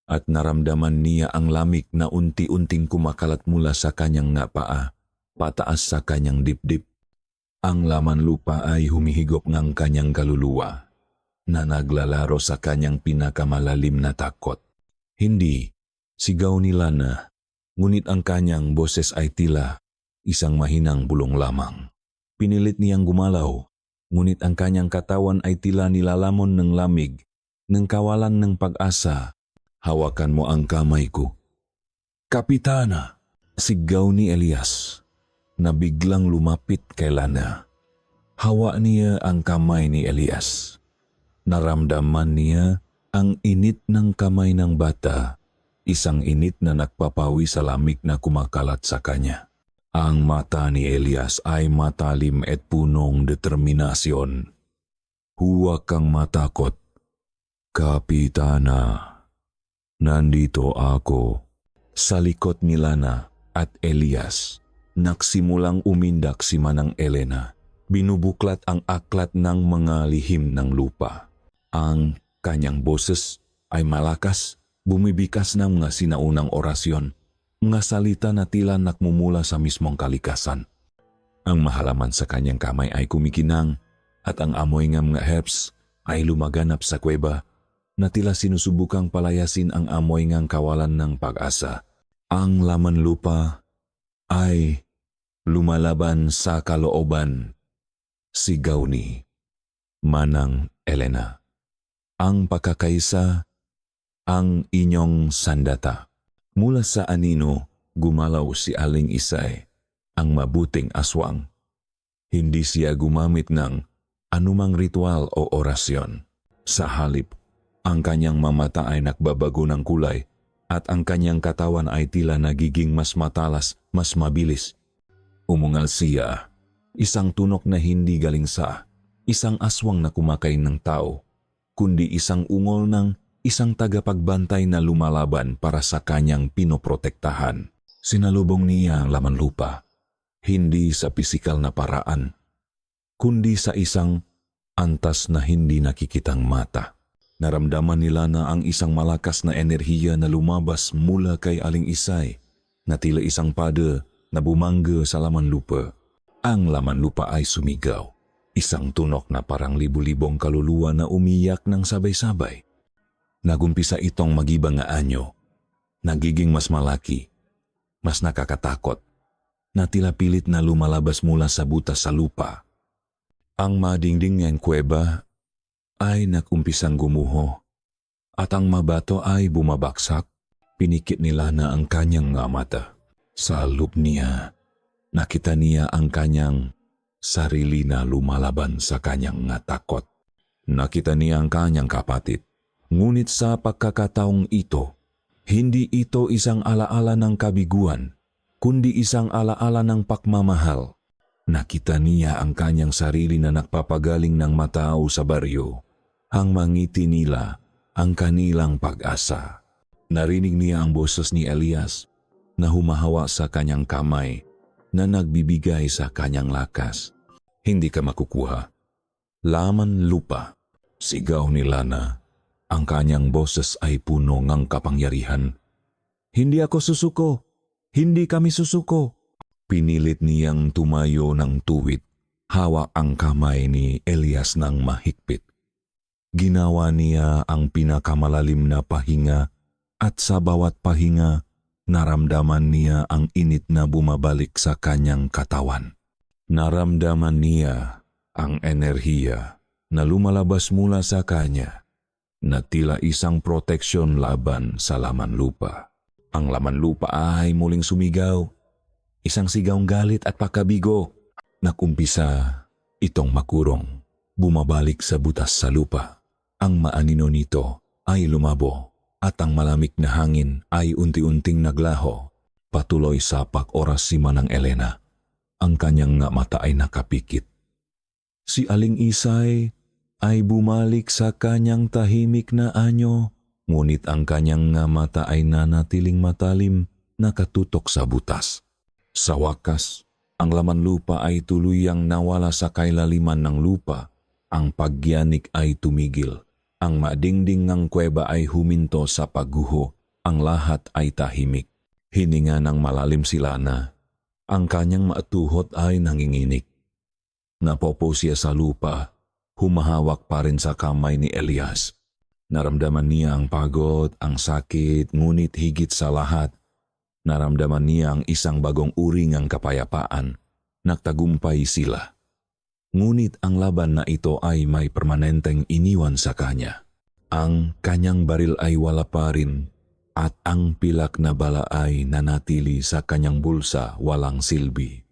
at naramdaman niya ang lamig na unti-unting kumakalat mula sa kanyang paa, pataas sa kanyang dibdib. Ang laman lupa ay humihigop ng kanyang kaluluwa na naglalaro sa kanyang pinakamalalim na takot. Hindi, sigaw ni Lana, ngunit ang kanyang boses ay tila isang mahinang bulong lamang. Pinilit niyang gumalaw, ngunit ang kanyang katawan ay tila nilalamon ng lamig, ng kawalan ng pag-asa. Hawakan mo ang kamay ko. Kapitana! Sigaw ni Elias na biglang lumapit kay Lana. Hawa niya ang kamay ni Elias. Naramdaman niya ang init ng kamay ng bata, isang init na nagpapawi sa lamig na kumakalat sa kanya. Ang mata ni Elias ay matalim at punong determinasyon. Huwag kang matakot, Kapitana. Nandito ako. Sa likod ni Lana at Elias, nagsimulang umindak si Manang Elena. Binubuklat ang aklat ng mga lihim ng lupa. Ang kanyang boses ay malakas, bumibikas ng mga sinaunang orasyon, mga salita na tila nakmumula sa mismong kalikasan. Ang mahalaman sa kanyang kamay ay kumikinang at ang amoy ng mga herbs ay lumaganap sa kuweba na tila sinusubukang palayasin ang amoy ng kawalan ng pag-asa. Ang laman lupa ay lumalaban sa kalooban. Sigaw ni Manang Elena. Ang pagkakaisa, ang inyong sandata. Mula sa anino, gumalaw si Aling Isay, ang mabuting aswang. Hindi siya gumamit ng anumang ritual o orasyon. Sa halip, ang kanyang mamata ay nagbabago ng kulay at ang kanyang katawan ay tila nagiging mas matalas, mas mabilis. Umungal siya, isang tunok na hindi galing sa isang aswang na kumakain ng tao, kundi isang ungol ng isang tagapagbantay na lumalaban para sa kanyang pinoprotektahan. Sinalubong niya ang laman lupa, hindi sa pisikal na paraan, kundi sa isang antas na hindi nakikitang mata. Naramdaman nila na ang isang malakas na enerhiya na lumabas mula kay Aling Isay, na tila isang pada na bumangga sa laman lupa. Ang laman lupa ay sumigaw, isang tunok na parang libu-libong kaluluwa na umiyak ng sabay-sabay. Nagumpisa itong magibang nga anyo, nagiging mas malaki, mas nakakatakot, na tila pilit na lumalabas mula sa butas sa lupa. Ang madingding niyang kuweba ay nagumpisang gumuho, at ang mabato ay bumabaksak. Pinikit nila na ang kanyang mata. Sa loob niya, nakita niya ang kanyang sarili na lumalaban sa kanyang takot. Nakita niya ang kanyang kapatid. Ngunit sa pagkakataong ito, hindi ito isang alaala ng kabiguan, kundi isang alaala ng pagmamahal. Nakita niya ang kanyang sarili na nagpapagaling ng matao sa baryo. Ang mangiti nila ang kanilang pag-asa. Narinig niya ang boses ni Elias na humahawa sa kanyang kamay na nagbibigay sa kanyang lakas. Hindi ka makukuha. Laman lupa. Sigaw ni Lana. Ang kanyang boses ay puno ng kapangyarihan. Hindi ako susuko. Hindi kami susuko. Pinilit niyang tumayo ng tuwid. Hawak ang kamay ni Elias ng mahigpit. Ginawa niya ang pinakamalalim na pahinga at sa bawat pahinga, naramdaman niya ang init na bumabalik sa kanyang katawan. Naramdaman niya ang enerhiya na lumalabas mula sa kanya na tila isang proteksyon laban sa laman lupa. Ang laman lupa ay muling sumigaw. Isang sigaw galit at pagkabigo. Nakumpisa itong makurong, bumabalik sa butas sa lupa. Ang maanino nito ay lumabo at ang malamig na hangin ay unti-unting naglaho. Patuloy sa pag-orasima ng Elena. Ang kanyang nga mata ay nakapikit. Si Aling Isay ay bumalik sa kanyang tahimik na anyo, ngunit ang kanyang nga mata ay nanatiling matalim, nakatutok sa butas. Sa wakas, ang laman lupa ay tuluyang nawala sa kailaliman ng lupa. Ang pagyanik ay tumigil. Ang madingding ng kuweba ay huminto sa pagguho. Ang lahat ay tahimik. Hininga ng malalim si Lana. Ang kanyang maatuhot ay nanginginig. Napopo siya sa lupa. Humahawak pa rin sa kamay ni Elias. Naramdaman niya ang pagod, ang sakit, ngunit higit sa lahat, naramdaman niya ang isang bagong uri ng kapayapaan. Nagtagumpay sila. Ngunit ang laban na ito ay may permanenteng iniwan sa kanya. Ang kanyang baril ay wala pa rin at ang pilak na bala ay nanatili sa kanyang bulsa walang silbi.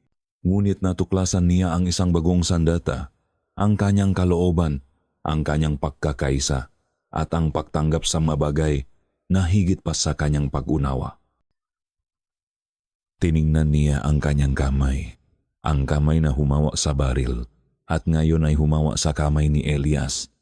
Ngunit natuklasan niya ang isang bagong sandata, ang kanyang kalooban, ang kanyang pagkakaisa at ang pagtanggap sa mabagay na higit pa sa kanyang pag-unawa. Tiningnan niya ang kanyang kamay, ang kamay na humawa sa baril at ngayon ay humawa sa kamay ni Elias.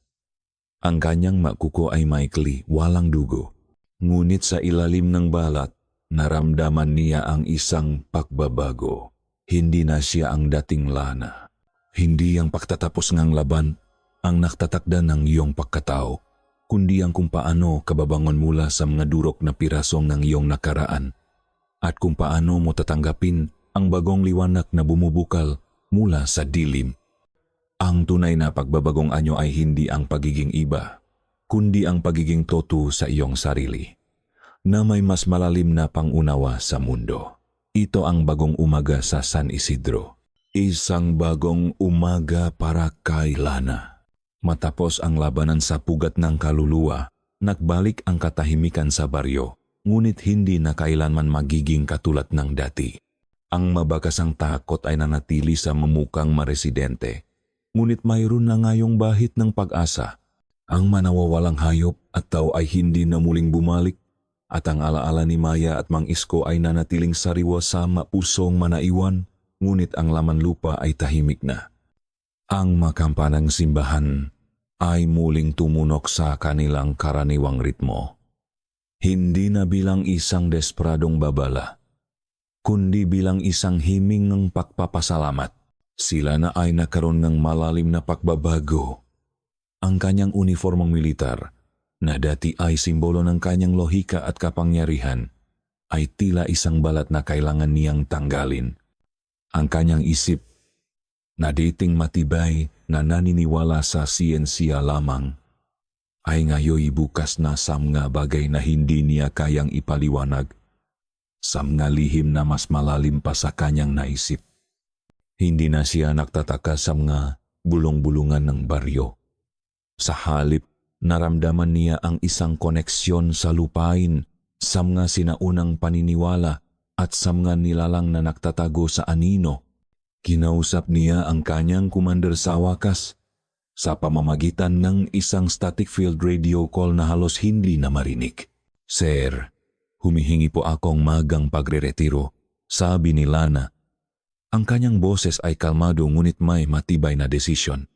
Ang kanyang makuko ay maikli, walang dugo. Ngunit sa ilalim ng balat, naramdaman niya ang isang pagbabago. Hindi na siya ang dating Lana. Hindi ang pagtatapos ng laban ang naktatakda ng iyong pagkatao, kundi ang kung paano kababangon mula sa mga durok na pirasong ng iyong nakaraan at kung paano mo tatanggapin ang bagong liwanag na bumubukal mula sa dilim. Ang tunay na pagbabagong anyo ay hindi ang pagiging iba, kundi ang pagiging toto sa iyong sarili, na may mas malalim na pangunawa sa mundo. Ito ang bagong umaga sa San Isidro. Isang bagong umaga para kay Lana. Matapos ang labanan sa pugat ng kaluluwa, nagbalik ang katahimikan sa baryo, ngunit hindi na kailanman magiging katulad ng dati. Ang mabakasang takot ay nanatili sa mamukang maresidente, ngunit mayroon na ngayong bahit ng pag-asa. Ang manawawalang hayop at tao ay hindi na muling bumalik at ang alaala ni Maya at Mang Isko ay nanatiling sariwa sa mapusong manaiwan, ngunit ang laman lupa ay tahimik na. Ang makampanang simbahan ay muling tumunok sa kanilang karaniwang ritmo. Hindi na bilang isang desperadong babala, kundi bilang isang himing ng pagpapasalamat. Sila na ay nakaroon ng malalim na pagbabago. Ang kanyang uniformong militar, na dati ay simbolo ng kanyang lohika at kapangyarihan, ay tila isang balat na kailangan niyang tanggalin. Ang kanyang isip, na dating matibay na naniniwala sa siyensiya lamang, ay ngayoy bukas na sa mga bagay na hindi niya kayang ipaliwanag, sa mga lihim na mas malalim pa sa kanyang naisip. Hindi na siya nagtataka sa mga bulong-bulungan ng baryo. Sa halip, naramdaman niya ang isang koneksyon sa lupain, sa mga sinaunang paniniwala at sa mga nilalang na nagtatago sa anino. Kinausap niya ang kanyang commander sa wakas, sa pamamagitan ng isang static field radio call na halos hindi na marinig. Sir, humihingi po akong magang pagre-retiro Sabi ni Lana. Ang kanyang boses ay kalmado ngunit may matibay na desisyon.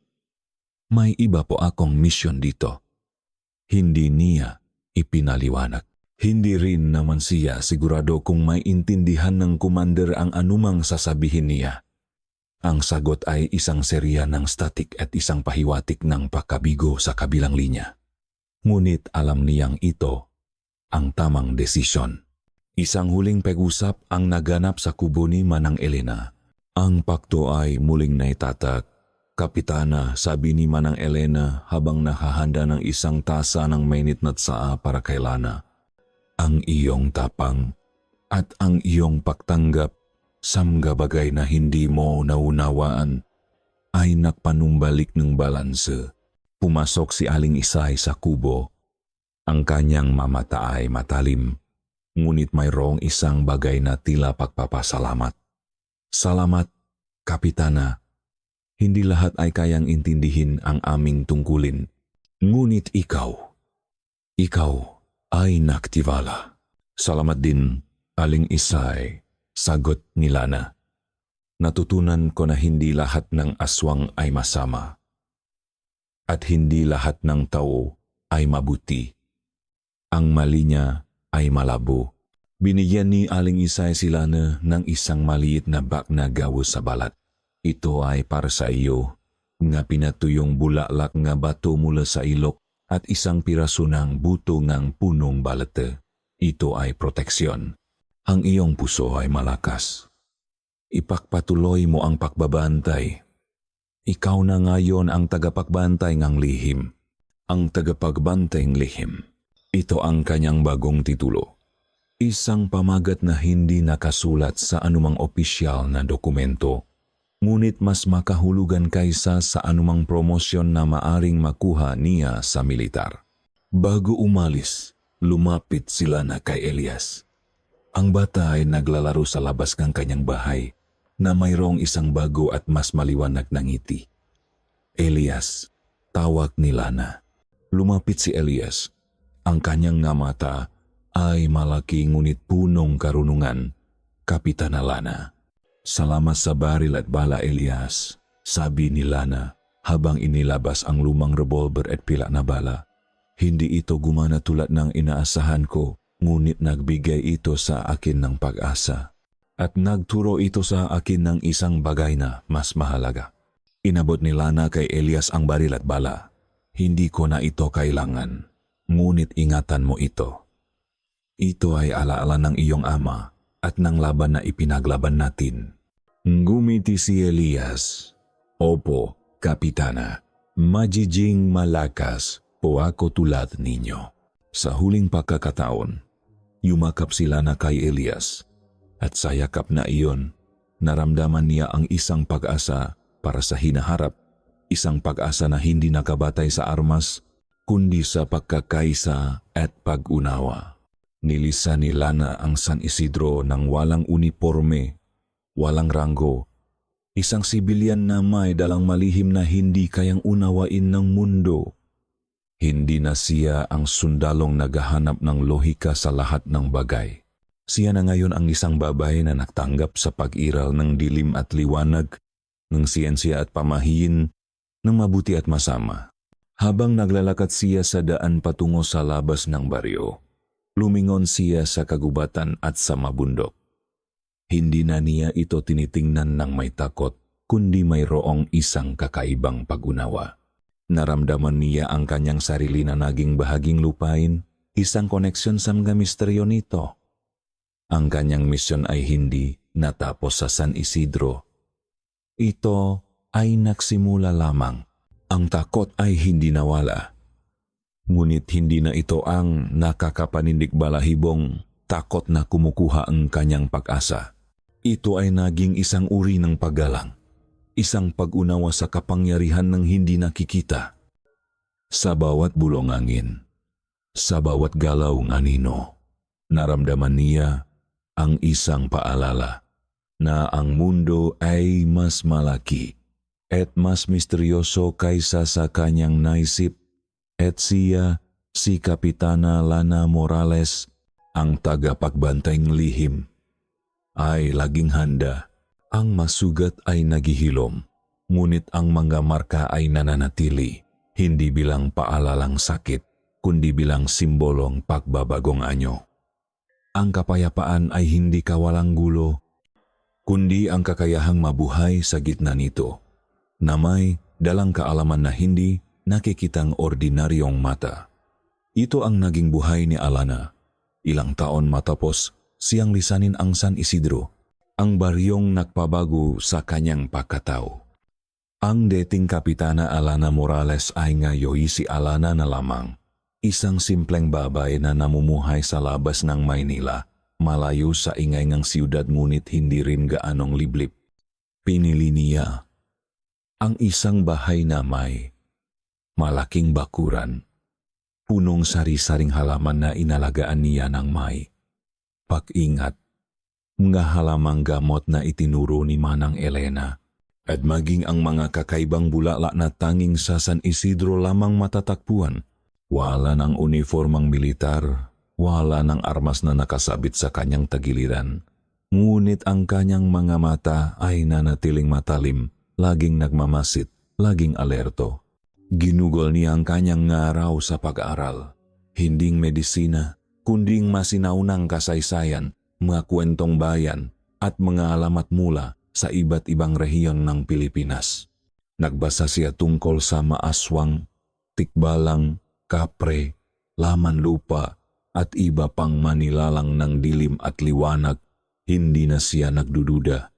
May iba po akong misyon dito. Hindi niya ipinaliwanag. Hindi rin naman siya sigurado kung may intindihan ng commander ang anumang sasabihin niya. Ang sagot ay isang serya ng static at isang pahiwatik ng pagkabigo sa kabilang linya. Ngunit alam niyang ito ang tamang desisyon. Isang huling pag-usap ang naganap sa kubo ni Manang Elena. Ang pakto ay muling naitatag. Kapitana, sabi ni Manang Elena habang nakahanda ng isang tasa ng mainit na tsaa para kay Lana. Ang iyong tapang at ang iyong pagtanggap sa mga bagay na hindi mo naunawaan ay nagpanumbalik ng balanse. Pumasok si Aling Isay sa kubo. Ang kanyang mamata ay matalim, ngunit mayroong isang bagay na tila pagpapasalamat. Salamat, Kapitana. Hindi lahat ay kayang intindihin ang aming tungkulin. Ngunit ikaw ay naktiwala. Salamat din, Aling Isay, sagot ni Lana. Natutunan ko na hindi lahat ng aswang ay masama. At hindi lahat ng tao ay mabuti. Ang mali niya ay malabo. Binigyan ni Aling Isay si Lana ng isang maliit na bak na gawo sa balat. Ito ay para sa iyo, nga pinatuyong bulaklak nga bato mula sa ilok at isang piraso ng buto ng punong balete. Ito ay proteksyon. Ang iyong puso ay malakas. Ipagpatuloy mo ang pagbabantay. Ikaw na ngayon ang tagapagbantay ng lihim. Ang tagapagbantay ng lihim. Ito ang kanyang bagong titulo. Isang pamagat na hindi nakasulat sa anumang opisyal na dokumento. Ngunit mas makahulugan kaysa sa anumang promosyon na maaring makuha niya sa militar. Bago umalis, lumapit sila na kay Elias. Ang bata ay naglalaro sa labas ng kanyang bahay na mayroong isang bago at mas maliwanag na ngiti. Elias, tawag ni Lana. Lumapit si Elias. Ang kanyang nga mata ay malaki ngunit punong karunungan. Kapitana Lana. Salamat sa baril at bala, Elias, sabi ni Lana habang inilabas ang lumang revolver at pila na bala. Hindi ito gumana tulad ng inaasahan ko, ngunit nagbigay ito sa akin ng pag-asa. At nagturo ito sa akin ng isang bagay na mas mahalaga. Inabot ni Lana kay Elias ang baril at bala. Hindi ko na ito kailangan, ngunit ingatan mo ito. Ito ay alaala ng iyong ama at ng laban na ipinaglaban natin. Ngumiti si Elias. Opo, Kapitana. Magiging malakas po ako tulad ninyo. Sa huling pagkakataon, yumakap sila na kay Elias. At sa yakap na iyon, naramdaman niya ang isang pag-asa para sa hinaharap. Isang pag-asa na hindi nakabatay sa armas, kundi sa pagkakaisa at pag-unawa. Nilisan ni Lana ang San Isidro ng walang uniforme, walang ranggo, isang sibilyan na may dalang malihim na hindi kayang unawain ng mundo. Hindi na siya ang sundalong naghahanap ng lohika sa lahat ng bagay. Siya na ngayon ang isang babae na nagtanggap sa pag-iral ng dilim at liwanag, ng siyensya at pamahiin, ng mabuti at masama. Habang naglalakad siya sa daan patungo sa labas ng baryo, lumingon siya sa kagubatan at sa mabundok. Hindi na niya ito tinitingnan ng may takot, kundi mayroong isang kakaibang pag-unawa. Naramdaman niya ang kanyang sarili na naging bahaging lupain, isang koneksyon sa mga misteryo nito. Ang kanyang misyon ay hindi natapos sa San Isidro. Ito ay nagsimula lamang. Ang takot ay hindi nawala. Ngunit hindi na ito ang nakakapanindig balahibong takot na kumukuha ang kanyang pag-asa. Ito ay naging isang uri ng paggalang, isang pag-unawa sa kapangyarihan ng hindi nakikita. Sa bawat bulongangin, sa bawat galaw ng anino, naramdaman niya ang isang paalala na ang mundo ay mas malaki at mas misteryoso kaysa sa kanyang naisip. At siya, si Kapitana Lana Morales, ang tagapagbantay ng lihim. ay laging handa. Ang masugat ay nagihilom, ngunit ang mga marka ay nananatili, hindi bilang paalalang sakit, kundi bilang simbolong pagbabagong anyo. Ang kapayapaan ay hindi kawalang gulo, kundi ang kakayahang mabuhay sa gitna nito, na may dalang kaalaman na hindi nakikitang ordinaryong mata. Ito ang naging buhay ni Alana. Ilang taon matapos siyang lisanin ang San Isidro, ang baryong nagpabago sa kanyang pagkatao. Ang dating kapitana Alana Morales ay ngayon si Alana na lamang, isang simpleng babae na namumuhay sa labas ng Maynila, malayo sa ingay ng siyudad ngunit hindi rin gaanong liblib. Pinili niya ang isang bahay na may malaking bakuran, punong sari-saring halaman na inalagaan niya ng may pag-ingat, mga halamang gamot na itinuro ni Manang Elena, at maging ang mga kakaibang bulaklak na tanging sa San Isidro lamang matatagpuan. Wala ng uniformang militar, wala ng armas na nakasabit sa kanyang tagiliran. Ngunit ang kanyang mga mata ay nanatiling matalim, laging nagmamasid, laging alerto. Ginugol niya ang kanyang ngaraw sa pag-aaral, hinding medisina, kunding masinaunang kasaysayan, mga kwentong bayan at mga alamat mula sa iba't ibang rehiyon ng Pilipinas. Nagbasa siya tungkol sa maaswang, tikbalang, kapre, laman lupa at iba pang manilalang ng dilim at liwanag. Hindi na siya nagdududa.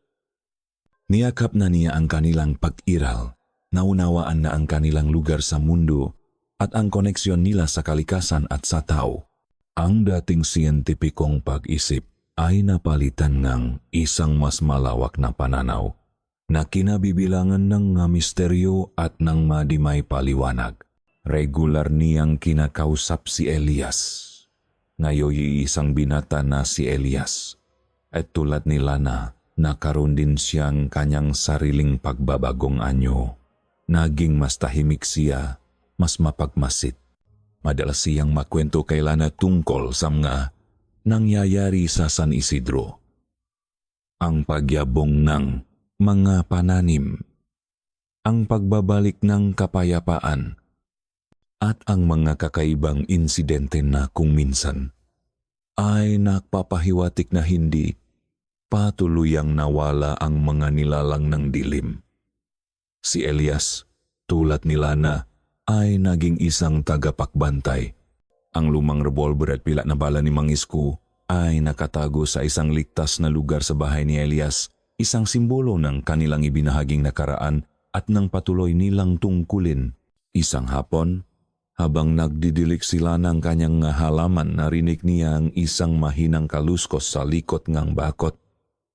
Niyakap na niya ang kanilang pag-iral, naunawaan na ang kanilang lugar sa mundo at ang koneksyon nila sa kalikasan at sa tao. Ang dating siyentipikong pag-isip ay napalitan ng isang mas malawak na pananaw na kinabibilangan ng misteryo at ng madimay paliwanag. Regular niyang kinakausap si Elias. Ngayon isang binata na si Elias. At tulad ni Lana, nakaroon din siyang kanyang sariling pagbabagong anyo. Naging mas tahimik siya, mas mapagmasid. Madalas siyang makwento kay Lana tungkol sa mga nangyayari sa San Isidro. Ang pagyabong ng mga pananim, ang pagbabalik ng kapayapaan, at ang mga kakaibang insidente na kung minsan ay nagpapahiwatig na hindi patuluyang nawala ang mga nilalang ng dilim. Si Elias, tulad ni Lana, ay naging isang tagapakbantay. Ang lumang revolver at pila na bala ni Mang Isko ay nakatago sa isang ligtas na lugar sa bahay ni Elias, isang simbolo ng kanilang ibinahaging nakaraan at ng patuloy nilang tungkulin. Isang hapon, habang nagdidilik sila ng kanyang halaman, narinig niya ang isang mahinang kaluskos sa likod ng bakot,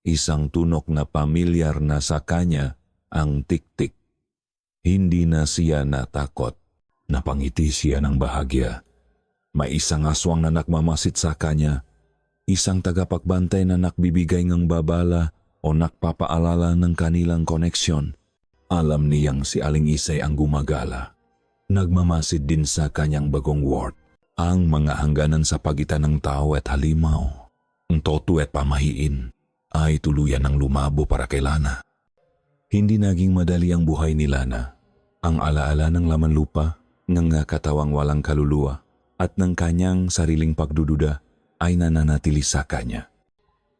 isang tunok na pamilyar na sa kanya ang tik-tik. Hindi na siya natakot, napangiti siya ng bahagya. May isang aswang na nakmamasid sa kanya, isang tagapagbantay na nakbibigay ng babala o nakpapaalala ng kanilang koneksyon. Alam niyang si Aling Isay ang gumagala. Nagmamasid din sa kanyang bagong ward. Ang mga hangganan sa pagitan ng tao at halimaw, ang toto at pamahiin, ay tuluyan ng lumabo para kay Lana. Hindi naging madali ang buhay ni Lana. Ang alaala ng laman lupa, ng katawang walang kaluluwa, at ng kanyang sariling pagdududa ay nananatili sa kanya.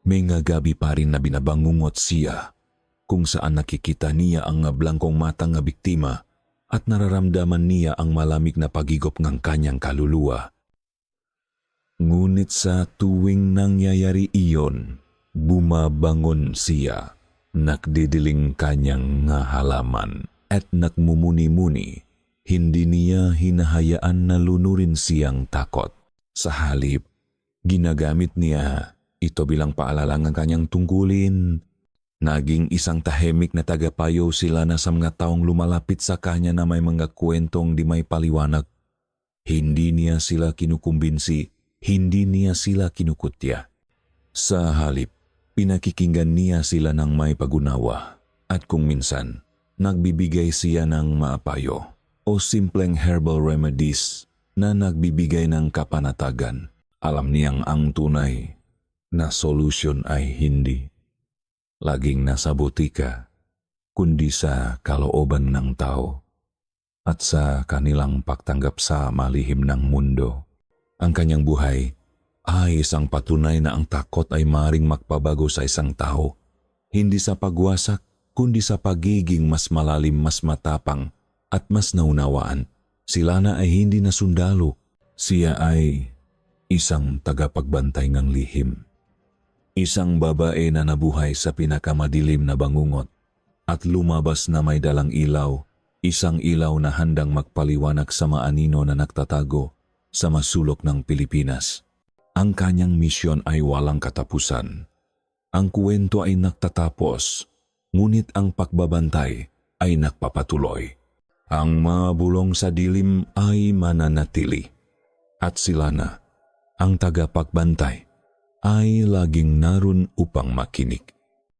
May nga gabi pa rin na binabangungot siya kung saan nakikita niya ang blangkong matang nga biktima at nararamdaman niya ang malamig na pagigop ng kanyang kaluluwa. Ngunit sa tuwing nangyayari iyon, bumabangon siya, nakdidiling kanyang nga halaman at nakmumuni-muni. Hindi niya hinahayaan na lunurin siyang takot. Sa halip, ginagamit niya ito bilang paalala ng kanyang tungkulin. Naging isang tahimik na tagapayo sila na sa mga taong lumalapit sa kanya na may mga kwentong di may paliwanag. Hindi niya sila kinukumbinsi, hindi niya sila kinukutya. Sa halip, pinakikinggan niya sila ng may pagunawa at kung minsan, nagbibigay siya ng maapayo o simpleng herbal remedies na nagbibigay ng kapanatagan. Alam niyang ang tunay na solusyon ay hindi laging nasa butika, kundi sa kalooban ng tao at sa kanilang pagtanggap sa malihim ng mundo. Ang kanyang buhay ay isang patunay na ang takot ay maring magpabago sa isang tao, hindi sa pagwasak, kundi sa pagiging mas malalim, mas matapang at mas naunawaan. Si Lana ay hindi na sundalo, siya ay isang tagapagbantay ng lihim. Isang babae na nabuhay sa pinakamadilim na bangungot at lumabas na may dalang ilaw, isang ilaw na handang magpaliwanag sa maanino na nagtatago sa masulok ng Pilipinas. Ang kanyang misyon ay walang katapusan. Ang kwento ay nagtatapos, ngunit ang pagbabantay ay nagpapatuloy. Ang mabulong sa dilim ay mananatili. At si Lana, ang tagapagbantay, ay laging naroon upang makinig.